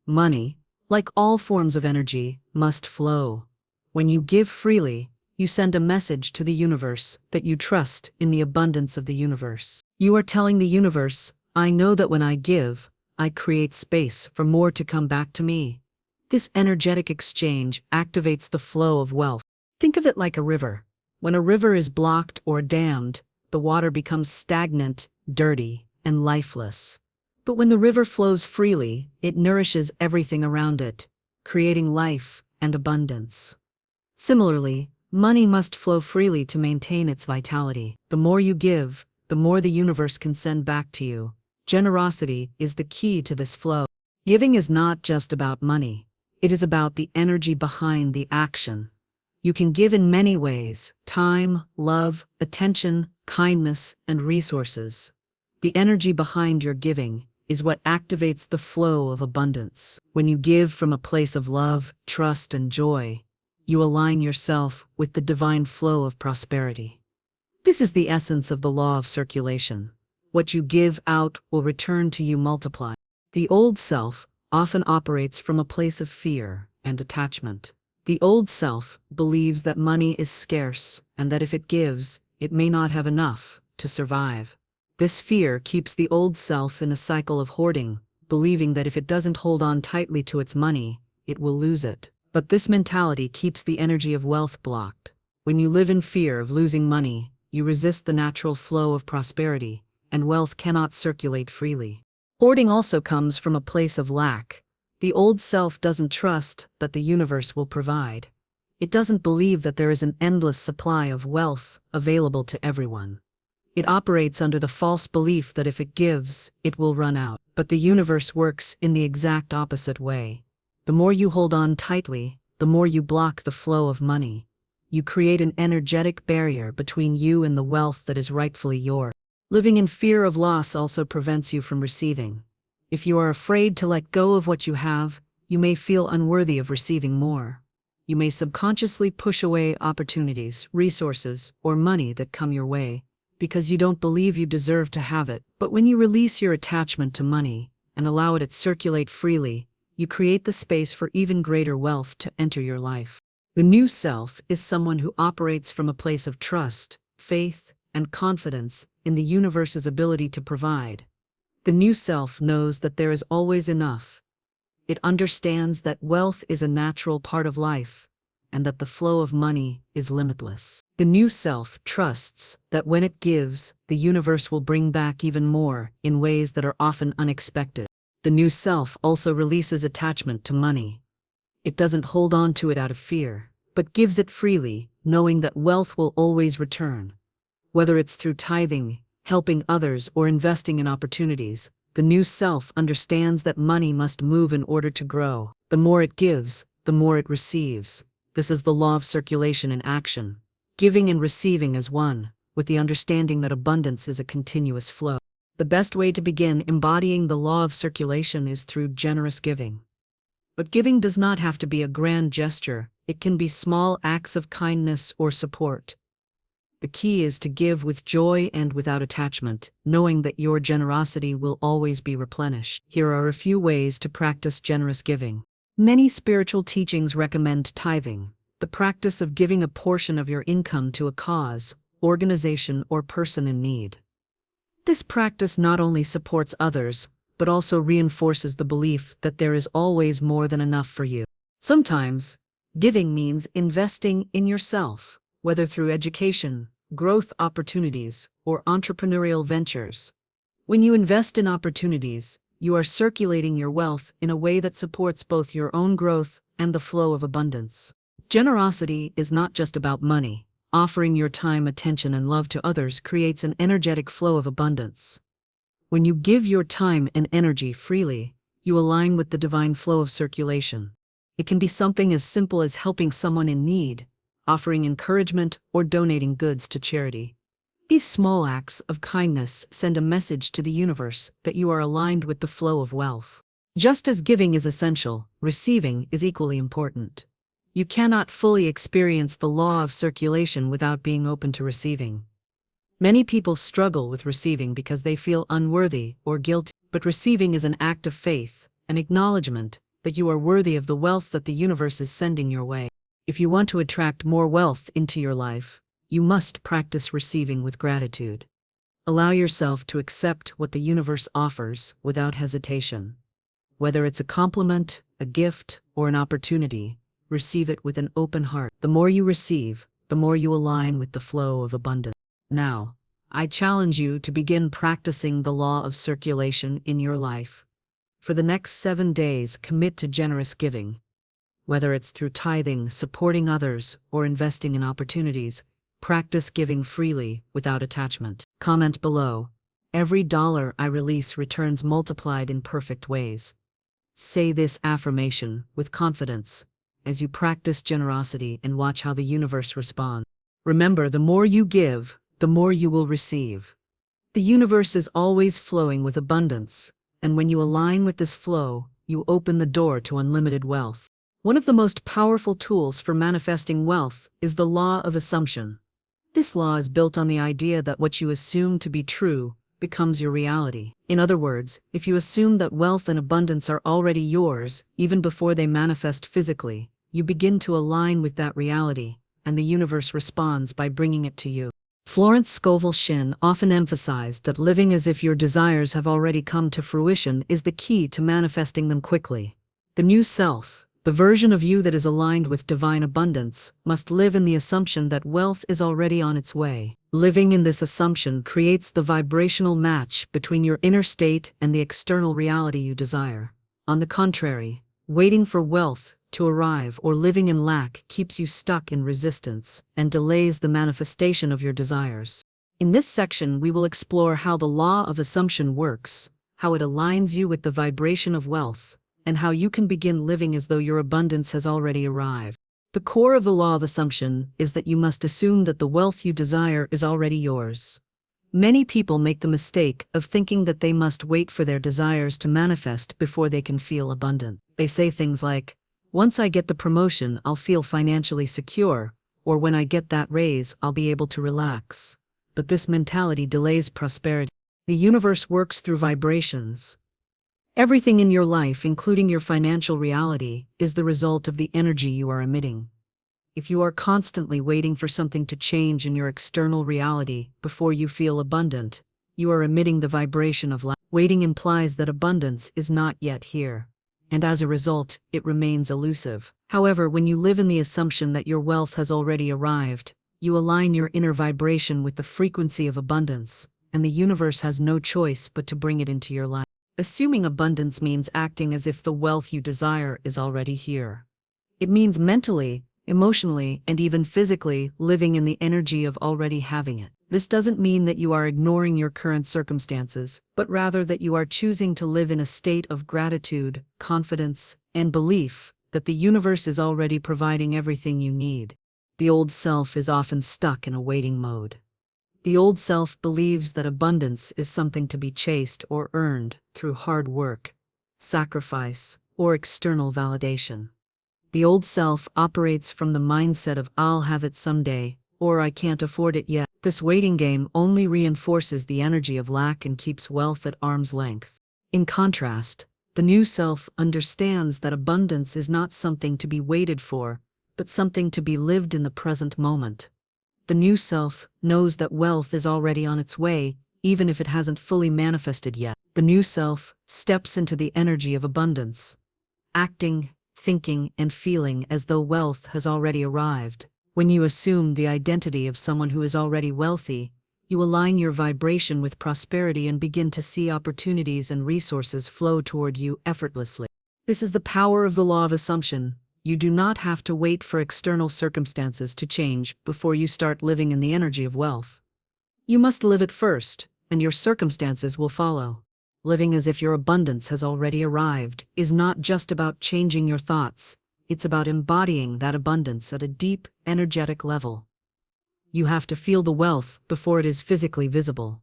Money, like all forms of energy, must flow. When you give freely, you send a message to the universe that you trust in the abundance of the universe. You are telling the universe, I know that when I give, I create space for more to come back to me. This energetic exchange activates the flow of wealth. Think of it like a river. When a river is blocked or dammed, the water becomes stagnant, dirty, and lifeless. But when the river flows freely, it nourishes everything around it, creating life and abundance. Similarly, money must flow freely to maintain its vitality. The more you give, the more the universe can send back to you. Generosity is the key to this flow. Giving is not just about money. It is about the energy behind the action. You can give in many ways: time, love, attention, kindness, and resources. The energy behind your giving is what activates the flow of abundance. When you give from a place of love, trust, and joy, you align yourself with the divine flow of prosperity. This is the essence of the law of circulation. What you give out will return to you multiplied. The old self often operates from a place of fear and attachment. The old self believes that money is scarce and that if it gives, it may not have enough to survive. This fear keeps the old self in a cycle of hoarding, believing that if it doesn't hold on tightly to its money, it will lose it. But this mentality keeps the energy of wealth blocked. When you live in fear of losing money, you resist the natural flow of prosperity, and wealth cannot circulate freely. Hoarding also comes from a place of lack. The old self doesn't trust that the universe will provide. It doesn't believe that there is an endless supply of wealth available to everyone. It operates under the false belief that if it gives, it will run out. But the universe works in the exact opposite way. The more you hold on tightly, the more you block the flow of money. You create an energetic barrier between you and the wealth that is rightfully yours. Living in fear of loss also prevents you from receiving. If you are afraid to let go of what you have, you may feel unworthy of receiving more. You may subconsciously push away opportunities, resources, or money that come your way, because you don't believe you deserve to have it. But when you release your attachment to money and allow it to circulate freely, you create the space for even greater wealth to enter your life. The new self is someone who operates from a place of trust, faith, and confidence in the universe's ability to provide. The new self knows that there is always enough. It understands that wealth is a natural part of life, and that the flow of money is limitless. The new self trusts that when it gives, the universe will bring back even more in ways that are often unexpected. The new self also releases attachment to money. It doesn't hold on to it out of fear, but gives it freely, knowing that wealth will always return. Whether it's through tithing, helping others, or investing in opportunities, the new self understands that money must move in order to grow. The more it gives, the more it receives. This is the law of circulation in action. Giving and receiving as one, with the understanding that abundance is a continuous flow. The best way to begin embodying the law of circulation is through generous giving. But giving does not have to be a grand gesture. It can be small acts of kindness or support. The key is to give with joy and without attachment, knowing that your generosity will always be replenished. Here are a few ways to practice generous giving. Many spiritual teachings recommend tithing, the practice of giving a portion of your income to a cause, organization, or person in need. This practice not only supports others, but also reinforces the belief that there is always more than enough for you. Sometimes, giving means investing in yourself, whether through education, growth opportunities, or entrepreneurial ventures. When you invest in opportunities, you are circulating your wealth in a way that supports both your own growth and the flow of abundance. Generosity is not just about money. Offering your time, attention, and love to others creates an energetic flow of abundance. When you give your time and energy freely, you align with the divine flow of circulation. It can be something as simple as helping someone in need, offering encouragement, or donating goods to charity. These small acts of kindness send a message to the universe that you are aligned with the flow of wealth. Just as giving is essential, receiving is equally important. You cannot fully experience the law of circulation without being open to receiving. Many people struggle with receiving because they feel unworthy or guilty, but receiving is an act of faith, an acknowledgement that you are worthy of the wealth that the universe is sending your way. If you want to attract more wealth into your life, you must practice receiving with gratitude. Allow yourself to accept what the universe offers without hesitation. Whether it's a compliment, a gift, or an opportunity, receive it with an open heart. The more you receive, the more you align with the flow of abundance. Now, I challenge you to begin practicing the law of circulation in your life. For the next 7 days, commit to generous giving. Whether it's through tithing, supporting others, or investing in opportunities, practice giving freely without attachment. Comment below. Every dollar I release returns multiplied in perfect ways. Say this affirmation with confidence as you practice generosity and watch how the universe responds. Remember, the more you give, the more you will receive. The universe is always flowing with abundance, and when you align with this flow, you open the door to unlimited wealth. One of the most powerful tools for manifesting wealth is the law of assumption. This law is built on the idea that what you assume to be true becomes your reality. In other words, if you assume that wealth and abundance are already yours, even before they manifest physically, you begin to align with that reality, and the universe responds by bringing it to you. Florence Scovel Shinn often emphasized that living as if your desires have already come to fruition is the key to manifesting them quickly. The new self, the version of you that is aligned with divine abundance, must live in the assumption that wealth is already on its way. Living in this assumption creates the vibrational match between your inner state and the external reality you desire. On the contrary, waiting for wealth to arrive or living in lack keeps you stuck in resistance and delays the manifestation of your desires. In this section, we will explore how the law of assumption works, how it aligns you with the vibration of wealth, and how you can begin living as though your abundance has already arrived. The core of the law of assumption is that you must assume that the wealth you desire is already yours. Many people make the mistake of thinking that they must wait for their desires to manifest before they can feel abundant. They say things like, "Once I get the promotion, I'll feel financially secure," or "When I get that raise, I'll be able to relax." But this mentality delays prosperity. The universe works through vibrations. Everything in your life, including your financial reality, is the result of the energy you are emitting. If you are constantly waiting for something to change in your external reality before you feel abundant, you are emitting the vibration of lack. Waiting implies that abundance is not yet here, and as a result, it remains elusive. However, when you live in the assumption that your wealth has already arrived, you align your inner vibration with the frequency of abundance, and the universe has no choice but to bring it into your life. Assuming abundance means acting as if the wealth you desire is already here. It means mentally, emotionally, and even physically living in the energy of already having it. This doesn't mean that you are ignoring your current circumstances, but rather that you are choosing to live in a state of gratitude, confidence, and belief that the universe is already providing everything you need. The old self is often stuck in a waiting mode. The old self believes that abundance is something to be chased or earned through hard work, sacrifice, or external validation. The old self operates from the mindset of "I'll have it someday," or "I can't afford it yet." This waiting game only reinforces the energy of lack and keeps wealth at arm's length. In contrast, the new self understands that abundance is not something to be waited for, but something to be lived in the present moment. The new self knows that wealth is already on its way, even if it hasn't fully manifested yet. The new self steps into the energy of abundance, acting, thinking, and feeling as though wealth has already arrived. When you assume the identity of someone who is already wealthy, you align your vibration with prosperity and begin to see opportunities and resources flow toward you effortlessly. This is the power of the law of assumption. You do not have to wait for external circumstances to change before you start living in the energy of wealth. You must live it first, and your circumstances will follow. Living as if your abundance has already arrived is not just about changing your thoughts, it's about embodying that abundance at a deep, energetic level. You have to feel the wealth before it is physically visible.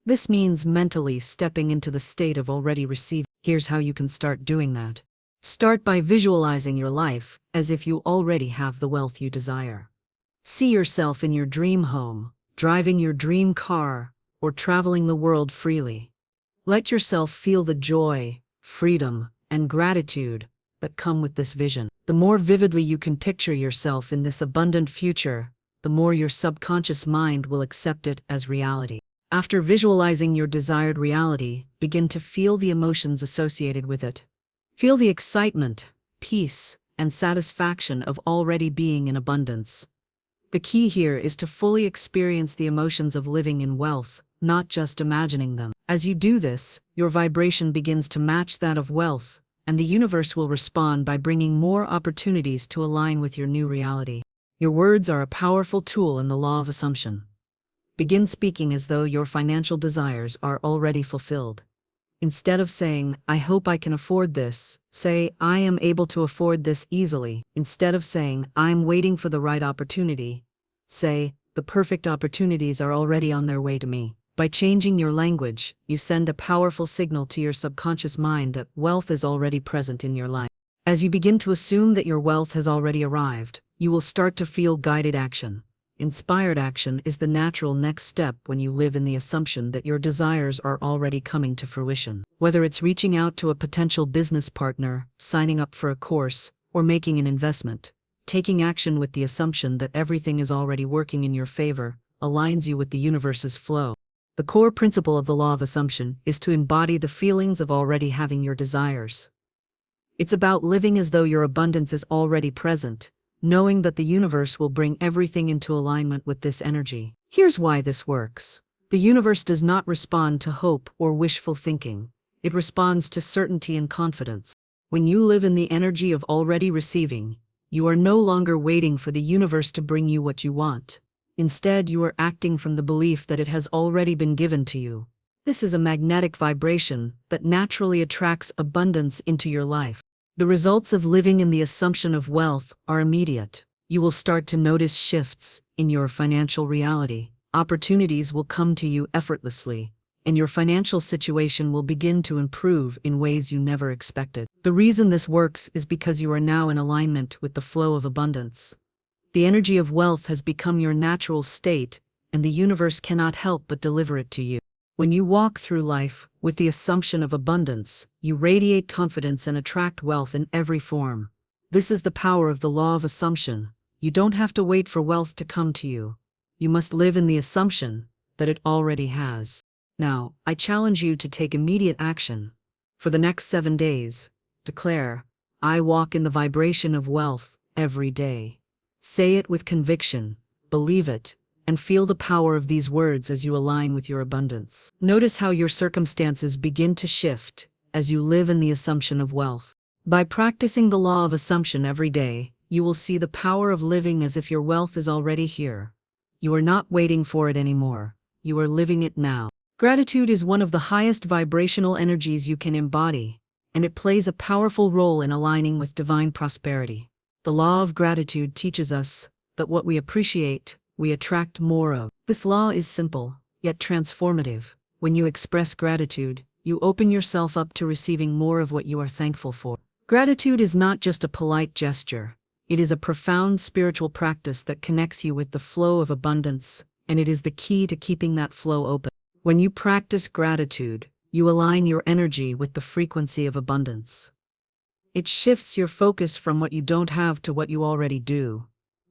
This means mentally stepping into the state of already receiving. Here's how you can start doing that. Start by visualizing your life as if you already have the wealth you desire. See yourself in your dream home, driving your dream car, or traveling the world freely. Let yourself feel the joy, freedom, and gratitude that come with this vision. The more vividly you can picture yourself in this abundant future, the more your subconscious mind will accept it as reality. After visualizing your desired reality, begin to feel the emotions associated with it. Feel the excitement, peace, and satisfaction of already being in abundance. The key here is to fully experience the emotions of living in wealth, not just imagining them. As you do this, your vibration begins to match that of wealth, and the universe will respond by bringing more opportunities to align with your new reality. Your words are a powerful tool in the law of assumption. Begin speaking as though your financial desires are already fulfilled. Instead of saying, I hope I can afford this, say, I am able to afford this easily. Instead of saying, I'm waiting for the right opportunity, say, the perfect opportunities are already on their way to me. By changing your language, you send a powerful signal to your subconscious mind that wealth is already present in your life. As you begin to assume that your wealth has already arrived, you will start to feel guided action. Inspired action is the natural next step when you live in the assumption that your desires are already coming to fruition. Whether it's reaching out to a potential business partner, signing up for a course, or making an investment, taking action with the assumption that everything is already working in your favor aligns you with the universe's flow. The core principle of the law of assumption is to embody the feelings of already having your desires. It's about living as though your abundance is already present, knowing that the universe will bring everything into alignment with this energy. Here's why this works. The universe does not respond to hope or wishful thinking. It responds to certainty and confidence. When you live in the energy of already receiving, you are no longer waiting for the universe to bring you what you want. Instead, you are acting from the belief that it has already been given to you. This is a magnetic vibration that naturally attracts abundance into your life. The results of living in the assumption of wealth are immediate. You will start to notice shifts in your financial reality. Opportunities will come to you effortlessly, and your financial situation will begin to improve in ways you never expected. The reason this works is because you are now in alignment with the flow of abundance. The energy of wealth has become your natural state, and the universe cannot help but deliver it to you. When you walk through life with the assumption of abundance, you radiate confidence and attract wealth in every form. This is the power of the law of assumption. You don't have to wait for wealth to come to you. You must live in the assumption that it already has. Now, I challenge you to take immediate action. For the next 7 days, declare, I walk in the vibration of wealth every day. Say it with conviction, believe it, and feel the power of these words as you align with your abundance. Notice how your circumstances begin to shift as you live in the assumption of wealth. By practicing the law of assumption every day, you will see the power of living as if your wealth is already here. You are not waiting for it anymore. You are living it now. Gratitude is one of the highest vibrational energies you can embody, and it plays a powerful role in aligning with divine prosperity. The law of gratitude teaches us that what we appreciate, we attract more of. This law is simple, yet transformative. When you express gratitude, you open yourself up to receiving more of what you are thankful for. Gratitude is not just a polite gesture. It is a profound spiritual practice that connects you with the flow of abundance, and it is the key to keeping that flow open. When you practice gratitude, you align your energy with the frequency of abundance. It shifts your focus from what you don't have to what you already do.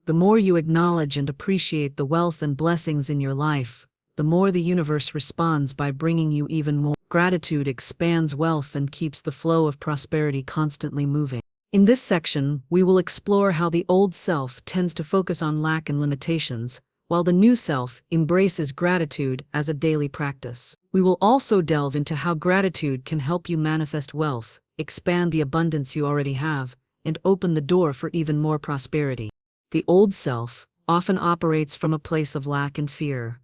The more you acknowledge and appreciate the wealth and blessings in your life, the more the universe responds by bringing you even more. Gratitude expands wealth and keeps the flow of prosperity constantly moving. In this section, we will explore how the old self tends to focus on lack and limitations, while the new self embraces gratitude as a daily practice. We will also delve into how gratitude can help you manifest wealth, expand the abundance you already have, and open the door for even more prosperity. The old self often operates from a place of lack and fear.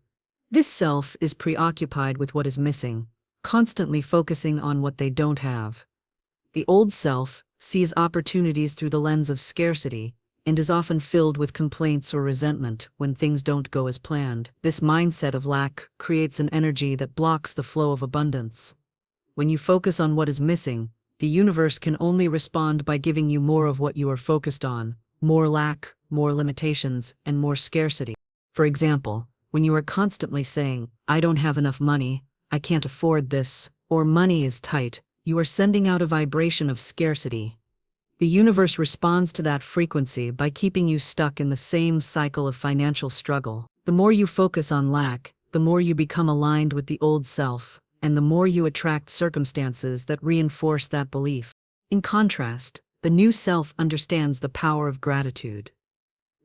This self is preoccupied with what is missing, constantly focusing on what they don't have. The old self sees opportunities through the lens of scarcity and is often filled with complaints or resentment when things don't go as planned. This mindset of lack creates an energy that blocks the flow of abundance. When you focus on what is missing, the universe can only respond by giving you more of what you are focused on: more lack, more limitations, and more scarcity. For example, when you are constantly saying, I don't have enough money, I can't afford this, or money is tight, you are sending out a vibration of scarcity. The universe responds to that frequency by keeping you stuck in the same cycle of financial struggle. The more you focus on lack, the more you become aligned with the old self, and the more you attract circumstances that reinforce that belief. In contrast, the new self understands the power of gratitude.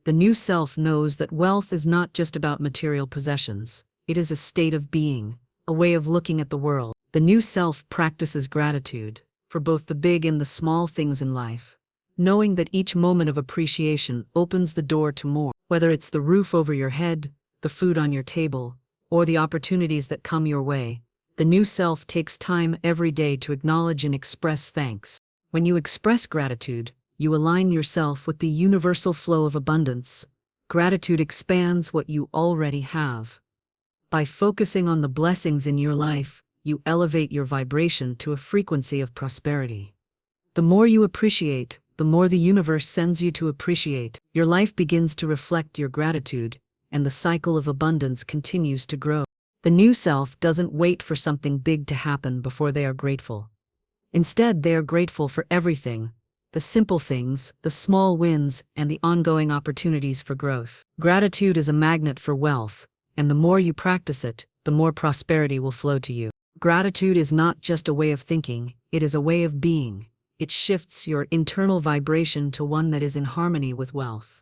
The new self knows that wealth is not just about material possessions. It is a state of being, a way of looking at the world. The new self practices gratitude for both the big and the small things in life, knowing that each moment of appreciation opens the door to more. Whether it's the roof over your head, the food on your table, or the opportunities that come your way, The new self takes time every day to acknowledge and express thanks. When you express gratitude, you align yourself with the universal flow of abundance. Gratitude expands what you already have. By focusing on the blessings in your life, you elevate your vibration to a frequency of prosperity. The more you appreciate, the more the universe sends you to appreciate. Your life begins to reflect your gratitude, and the cycle of abundance continues to grow. The new self doesn't wait for something big to happen before they are grateful. Instead, they are grateful for everything: the simple things, the small wins, and the ongoing opportunities for growth. Gratitude is a magnet for wealth, and the more you practice it, the more prosperity will flow to you. Gratitude is not just a way of thinking, it is a way of being. It shifts your internal vibration to one that is in harmony with wealth.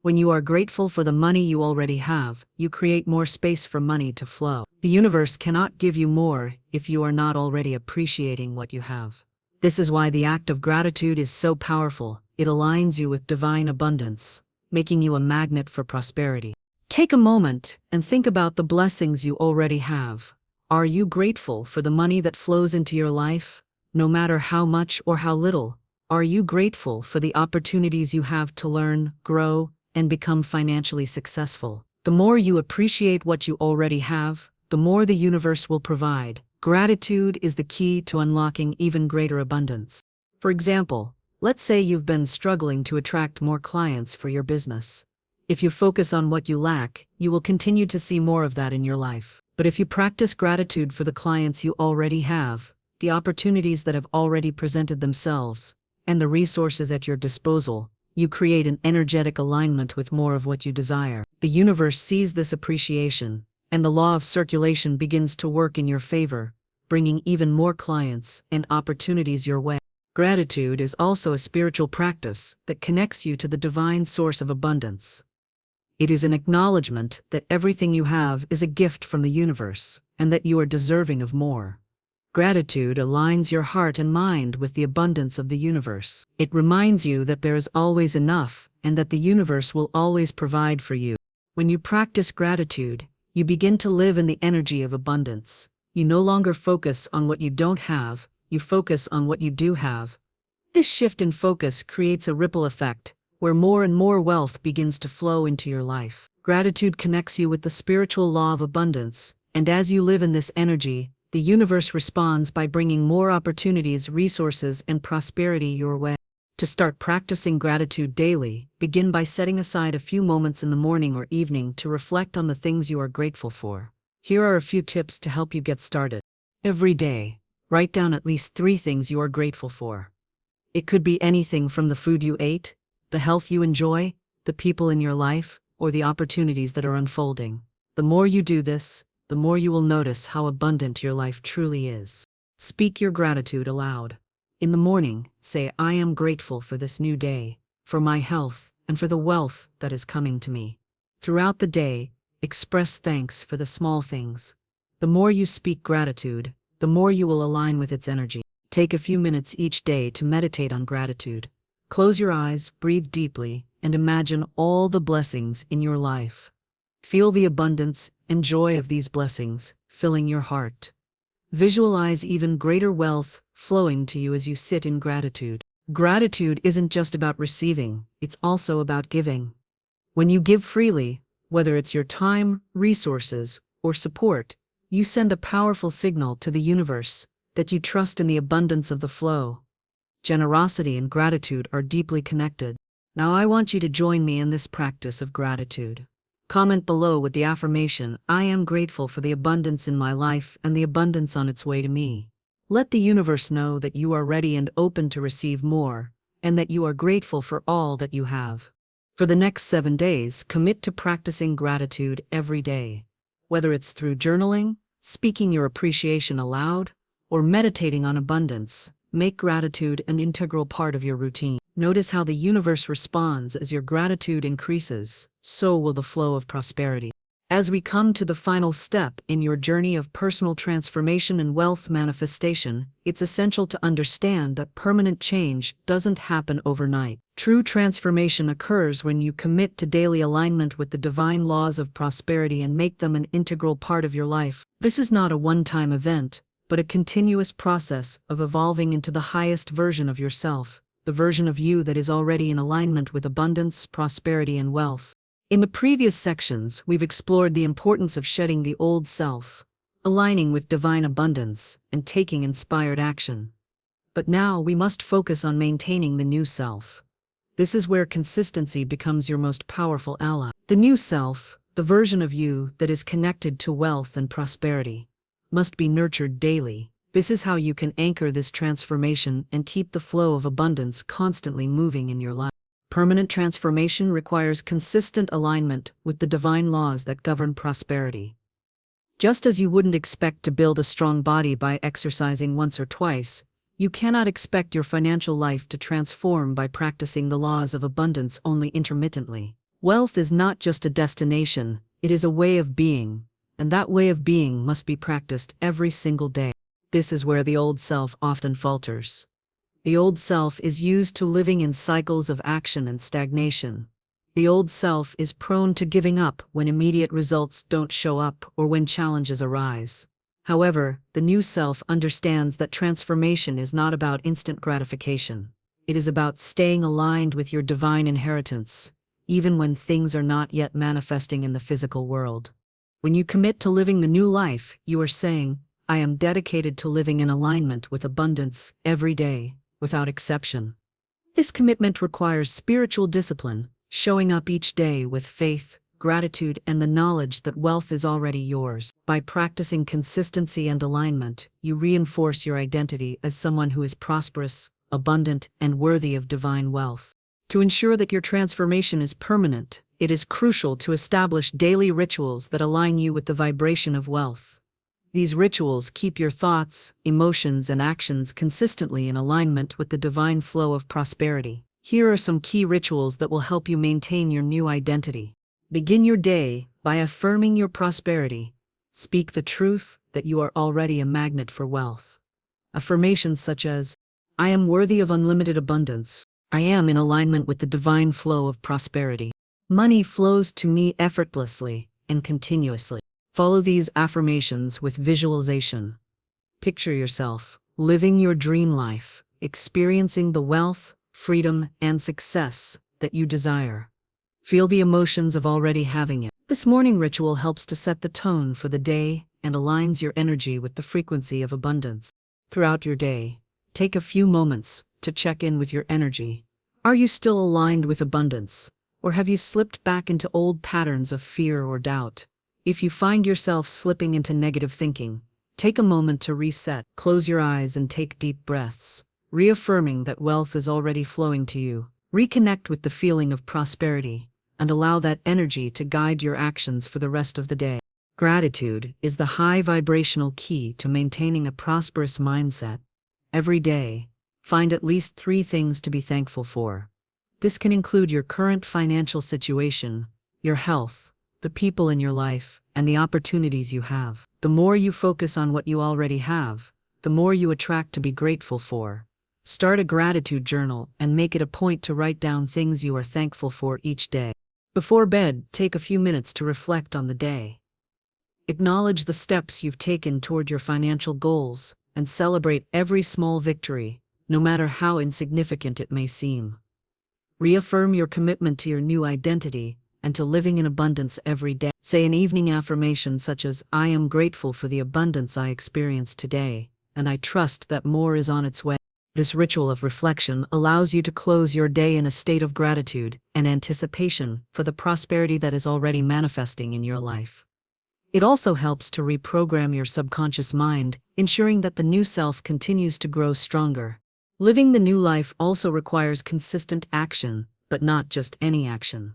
When you are grateful for the money you already have, you create more space for money to flow. The universe cannot give you more if you are not already appreciating what you have. This is why the act of gratitude is so powerful. It aligns you with divine abundance, making you a magnet for prosperity. Take a moment and think about the blessings you already have. Are you grateful for the money that flows into your life? No matter how much or how little, are you grateful for the opportunities you have to learn, grow, and become financially successful? The more you appreciate what you already have, the more the universe will provide. Gratitude is the key to unlocking even greater abundance. For example, let's say you've been struggling to attract more clients for your business. If you focus on what you lack, you will continue to see more of that in your life. But if you practice gratitude for the clients you already have, the opportunities that have already presented themselves, and the resources at your disposal, you create an energetic alignment with more of what you desire. The universe sees this appreciation, and the law of circulation begins to work in your favor, bringing even more clients and opportunities your way. Gratitude is also a spiritual practice that connects you to the divine source of abundance. It is an acknowledgement that everything you have is a gift from the universe, and that you are deserving of more. Gratitude aligns your heart and mind with the abundance of the universe. It reminds you that there is always enough, and that the universe will always provide for you. When you practice gratitude, you begin to live in the energy of abundance. You no longer focus on what you don't have, you focus on what you do have. This shift in focus creates a ripple effect, where more and more wealth begins to flow into your life. Gratitude connects you with the spiritual law of abundance, and as you live in this energy, the universe responds by bringing more opportunities, resources, and prosperity your way. To start practicing gratitude daily, begin by setting aside a few moments in the morning or evening to reflect on the things you are grateful for. Here are a few tips to help you get started. Every day, write down at least 3 things you are grateful for. It could be anything from the food you ate, the health you enjoy, the people in your life, or the opportunities that are unfolding. The more you do this, the more you will notice how abundant your life truly is. Speak your gratitude aloud. In the morning, say, "I am grateful for this new day, for my health, and for the wealth that is coming to me." Throughout the day, express thanks for the small things. The more you speak gratitude, the more you will align with its energy. Take a few minutes each day to meditate on gratitude. Close your eyes, breathe deeply, and imagine all the blessings in your life. Feel the abundance and joy of these blessings filling your heart. Visualize even greater wealth flowing to you as you sit in gratitude. Gratitude isn't just about receiving, it's also about giving. When you give freely, whether it's your time, resources, or support, you send a powerful signal to the universe that you trust in the abundance of the flow. Generosity and gratitude are deeply connected. Now I want you to join me in this practice of gratitude. Comment below with the affirmation, "I am grateful for the abundance in my life and the abundance on its way to me." Let the universe know that you are ready and open to receive more, and that you are grateful for all that you have. For the next 7 days, commit to practicing gratitude every day. Whether it's through journaling, speaking your appreciation aloud, or meditating on abundance, make gratitude an integral part of your routine. Notice how the universe responds as your gratitude increases, so will the flow of prosperity. As we come to the final step in your journey of personal transformation and wealth manifestation, it's essential to understand that permanent change doesn't happen overnight. True transformation occurs when you commit to daily alignment with the divine laws of prosperity and make them an integral part of your life. This is not a one-time event, but a continuous process of evolving into the highest version of yourself, the version of you that is already in alignment with abundance, prosperity, and wealth. In the previous sections, we've explored the importance of shedding the old self, aligning with divine abundance, and taking inspired action. But now we must focus on maintaining the new self. This is where consistency becomes your most powerful ally. The new self, the version of you that is connected to wealth and prosperity, must be nurtured daily. This is how you can anchor this transformation and keep the flow of abundance constantly moving in your life. Permanent transformation requires consistent alignment with the divine laws that govern prosperity. Just as you wouldn't expect to build a strong body by exercising once or twice, you cannot expect your financial life to transform by practicing the laws of abundance only intermittently. Wealth is not just a destination, it is a way of being, and that way of being must be practiced every single day. This is where the old self often falters. The old self is used to living in cycles of action and stagnation. The old self is prone to giving up when immediate results don't show up or when challenges arise. However, the new self understands that transformation is not about instant gratification. It is about staying aligned with your divine inheritance, even when things are not yet manifesting in the physical world. When you commit to living the new life, you are saying, I am dedicated to living in alignment with abundance every day, without exception. This commitment requires spiritual discipline, showing up each day with faith, gratitude, and the knowledge that wealth is already yours. By practicing consistency and alignment, you reinforce your identity as someone who is prosperous, abundant, and worthy of divine wealth. To ensure that your transformation is permanent, it is crucial to establish daily rituals that align you with the vibration of wealth. These rituals keep your thoughts, emotions, and actions consistently in alignment with the divine flow of prosperity. Here are some key rituals that will help you maintain your new identity. Begin your day by affirming your prosperity. Speak the truth that you are already a magnet for wealth. Affirmations such as, I am worthy of unlimited abundance. I am in alignment with the divine flow of prosperity. Money flows to me effortlessly and continuously. Follow these affirmations with visualization. Picture yourself living your dream life, experiencing the wealth, freedom, and success that you desire. Feel the emotions of already having it. This morning ritual helps to set the tone for the day and aligns your energy with the frequency of abundance. Throughout your day, take a few moments to check in with your energy. Are you still aligned with abundance, or have you slipped back into old patterns of fear or doubt? If you find yourself slipping into negative thinking, take a moment to reset. Close your eyes and take deep breaths, reaffirming that wealth is already flowing to you. Reconnect with the feeling of prosperity and allow that energy to guide your actions for the rest of the day. Gratitude is the high vibrational key to maintaining a prosperous mindset. Every day, find at least 3 things to be thankful for. This can include your current financial situation, your health, the people in your life, and the opportunities you have. The more you focus on what you already have, the more you attract to be grateful for. Start a gratitude journal and make it a point to write down things you are thankful for each day. Before bed, take a few minutes to reflect on the day. Acknowledge the steps you've taken toward your financial goals and celebrate every small victory, no matter how insignificant it may seem. Reaffirm your commitment to your new identity and to living in abundance every day. Say an evening affirmation such as, I am grateful for the abundance I experienced today, and I trust that more is on its way. This ritual of reflection allows you to close your day in a state of gratitude and anticipation for the prosperity that is already manifesting in your life. It also helps to reprogram your subconscious mind, ensuring that the new self continues to grow stronger. Living the new life also requires consistent action, but not just any action.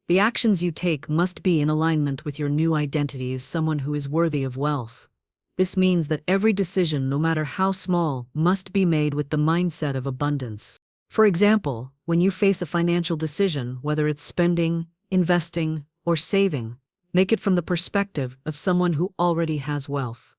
The actions you take must be in alignment with your new identity as someone who is worthy of wealth. This means that every decision, no matter how small, must be made with the mindset of abundance. For example, when you face a financial decision, whether it's spending, investing, or saving, Make it from the perspective of someone who already has wealth.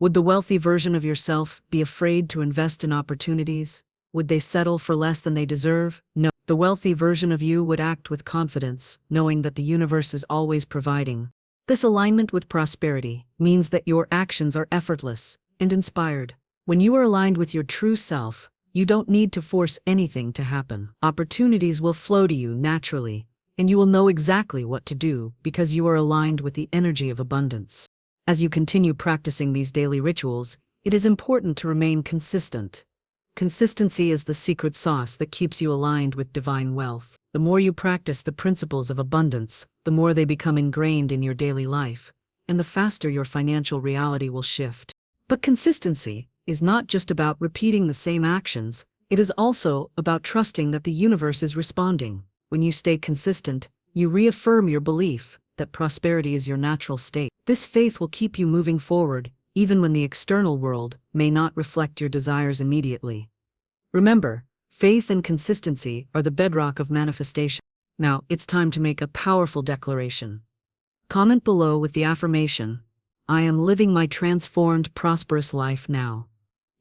Would the wealthy version of yourself be afraid to invest in opportunities? Would they settle for less than they deserve? No. The wealthy version of you would act with confidence, knowing that the universe is always providing. This alignment with prosperity means that your actions are effortless and inspired. When you are aligned with your true self, you don't need to force anything to happen. Opportunities will flow to you naturally, and you will know exactly what to do because you are aligned with the energy of abundance. As you continue practicing these daily rituals, it is important to remain consistent. Consistency is the secret sauce that keeps you aligned with divine wealth. The more you practice the principles of abundance, the more they become ingrained in your daily life, and the faster your financial reality will shift. But consistency is not just about repeating the same actions, it is also about trusting that the universe is responding. When you stay consistent, you reaffirm your belief that prosperity is your natural state. This faith will keep you moving forward, even when the external world may not reflect your desires immediately. Remember, faith and consistency are the bedrock of manifestation. Now, it's time to make a powerful declaration. Comment below with the affirmation, "I am living my transformed, prosperous life now."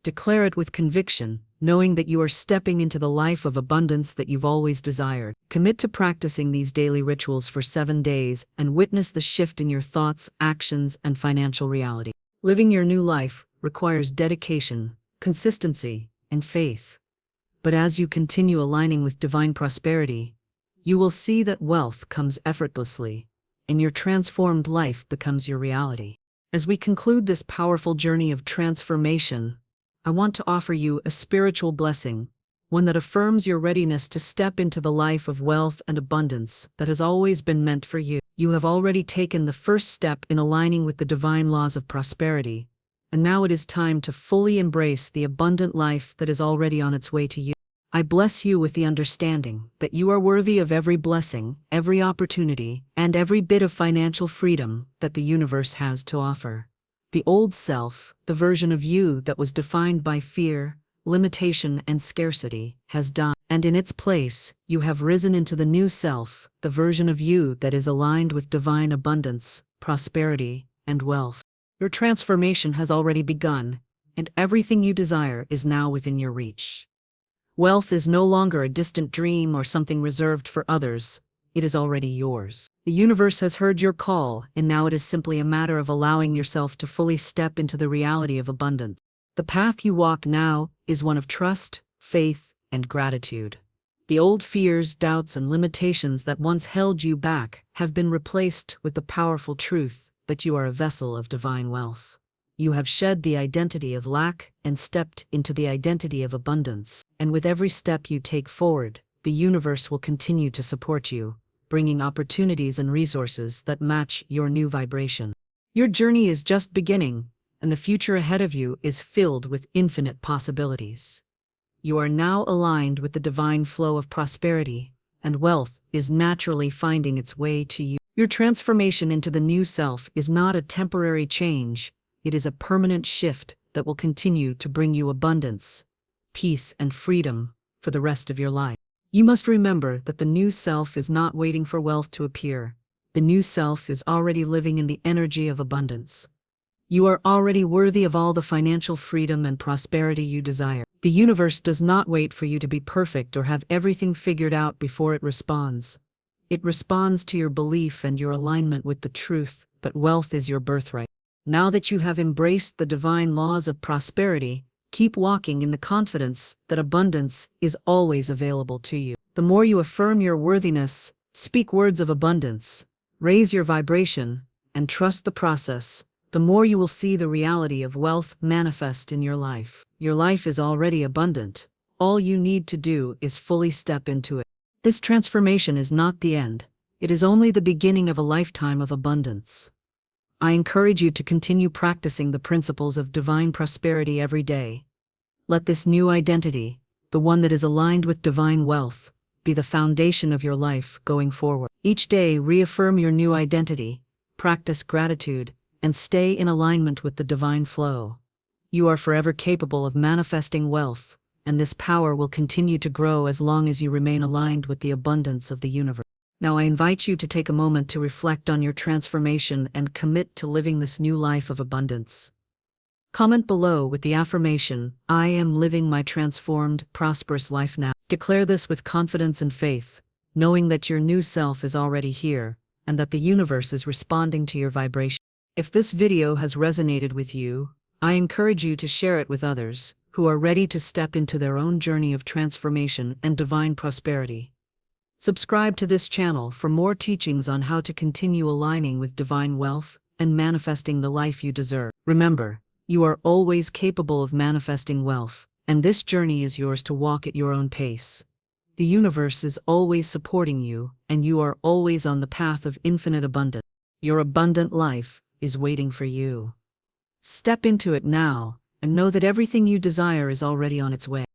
Declare it with conviction, knowing that you are stepping into the life of abundance that you've always desired. Commit to practicing these daily rituals for 7 days and witness the shift in your thoughts, actions, and financial reality. Living your new life requires dedication, consistency, and faith. But as you continue aligning with divine prosperity, you will see that wealth comes effortlessly, and your transformed life becomes your reality. As we conclude this powerful journey of transformation, I want to offer you a spiritual blessing, one that affirms your readiness to step into the life of wealth and abundance that has always been meant for you. You have already taken the first step in aligning with the divine laws of prosperity, and now it is time to fully embrace the abundant life that is already on its way to you. I bless you with the understanding that you are worthy of every blessing, every opportunity, and every bit of financial freedom that the universe has to offer. The old self, the version of you that was defined by fear, limitation, and scarcity, has died, and in its place, you have risen into the new self, the version of you that is aligned with divine abundance, prosperity, and wealth. Your transformation has already begun, and everything you desire is now within your reach. Wealth is no longer a distant dream or something reserved for others. It is already yours. The universe has heard your call, and now it is simply a matter of allowing yourself to fully step into the reality of abundance. The path you walk now is one of trust, faith, and gratitude. The old fears, doubts, and limitations that once held you back have been replaced with the powerful truth that you are a vessel of divine wealth. You have shed the identity of lack and stepped into the identity of abundance. And with every step you take forward, the universe will continue to support you, bringing opportunities and resources that match your new vibration. Your journey is just beginning, and the future ahead of you is filled with infinite possibilities. You are now aligned with the divine flow of prosperity, and wealth is naturally finding its way to you. Your transformation into the new self is not a temporary change, it is a permanent shift that will continue to bring you abundance, peace, and freedom for the rest of your life. You must remember that the new self is not waiting for wealth to appear. The new self is already living in the energy of abundance. You are already worthy of all the financial freedom and prosperity you desire. The universe does not wait for you to be perfect or have everything figured out before it responds. It responds to your belief and your alignment with the truth that wealth is your birthright. Now that you have embraced the divine laws of prosperity, keep walking in the confidence that abundance is always available to you. The more you affirm your worthiness, speak words of abundance, raise your vibration, and trust the process, the more you will see the reality of wealth manifest in your life. Your life is already abundant. All you need to do is fully step into it. This transformation is not the end. It is only the beginning of a lifetime of abundance. I encourage you to continue practicing the principles of divine prosperity every day. Let this new identity, the one that is aligned with divine wealth, be the foundation of your life going forward. Each day, reaffirm your new identity, practice gratitude, and stay in alignment with the divine flow. You are forever capable of manifesting wealth, and this power will continue to grow as long as you remain aligned with the abundance of the universe. Now I invite you to take a moment to reflect on your transformation and commit to living this new life of abundance. Comment below with the affirmation, "I am living my transformed, prosperous life now." Declare this with confidence and faith, knowing that your new self is already here, and that the universe is responding to your vibration. If this video has resonated with you, I encourage you to share it with others who are ready to step into their own journey of transformation and divine prosperity. Subscribe to this channel for more teachings on how to continue aligning with divine wealth and manifesting the life you deserve. Remember, you are always capable of manifesting wealth, and this journey is yours to walk at your own pace. The universe is always supporting you, and you are always on the path of infinite abundance. Your abundant life is waiting for you. Step into it now, and know that everything you desire is already on its way.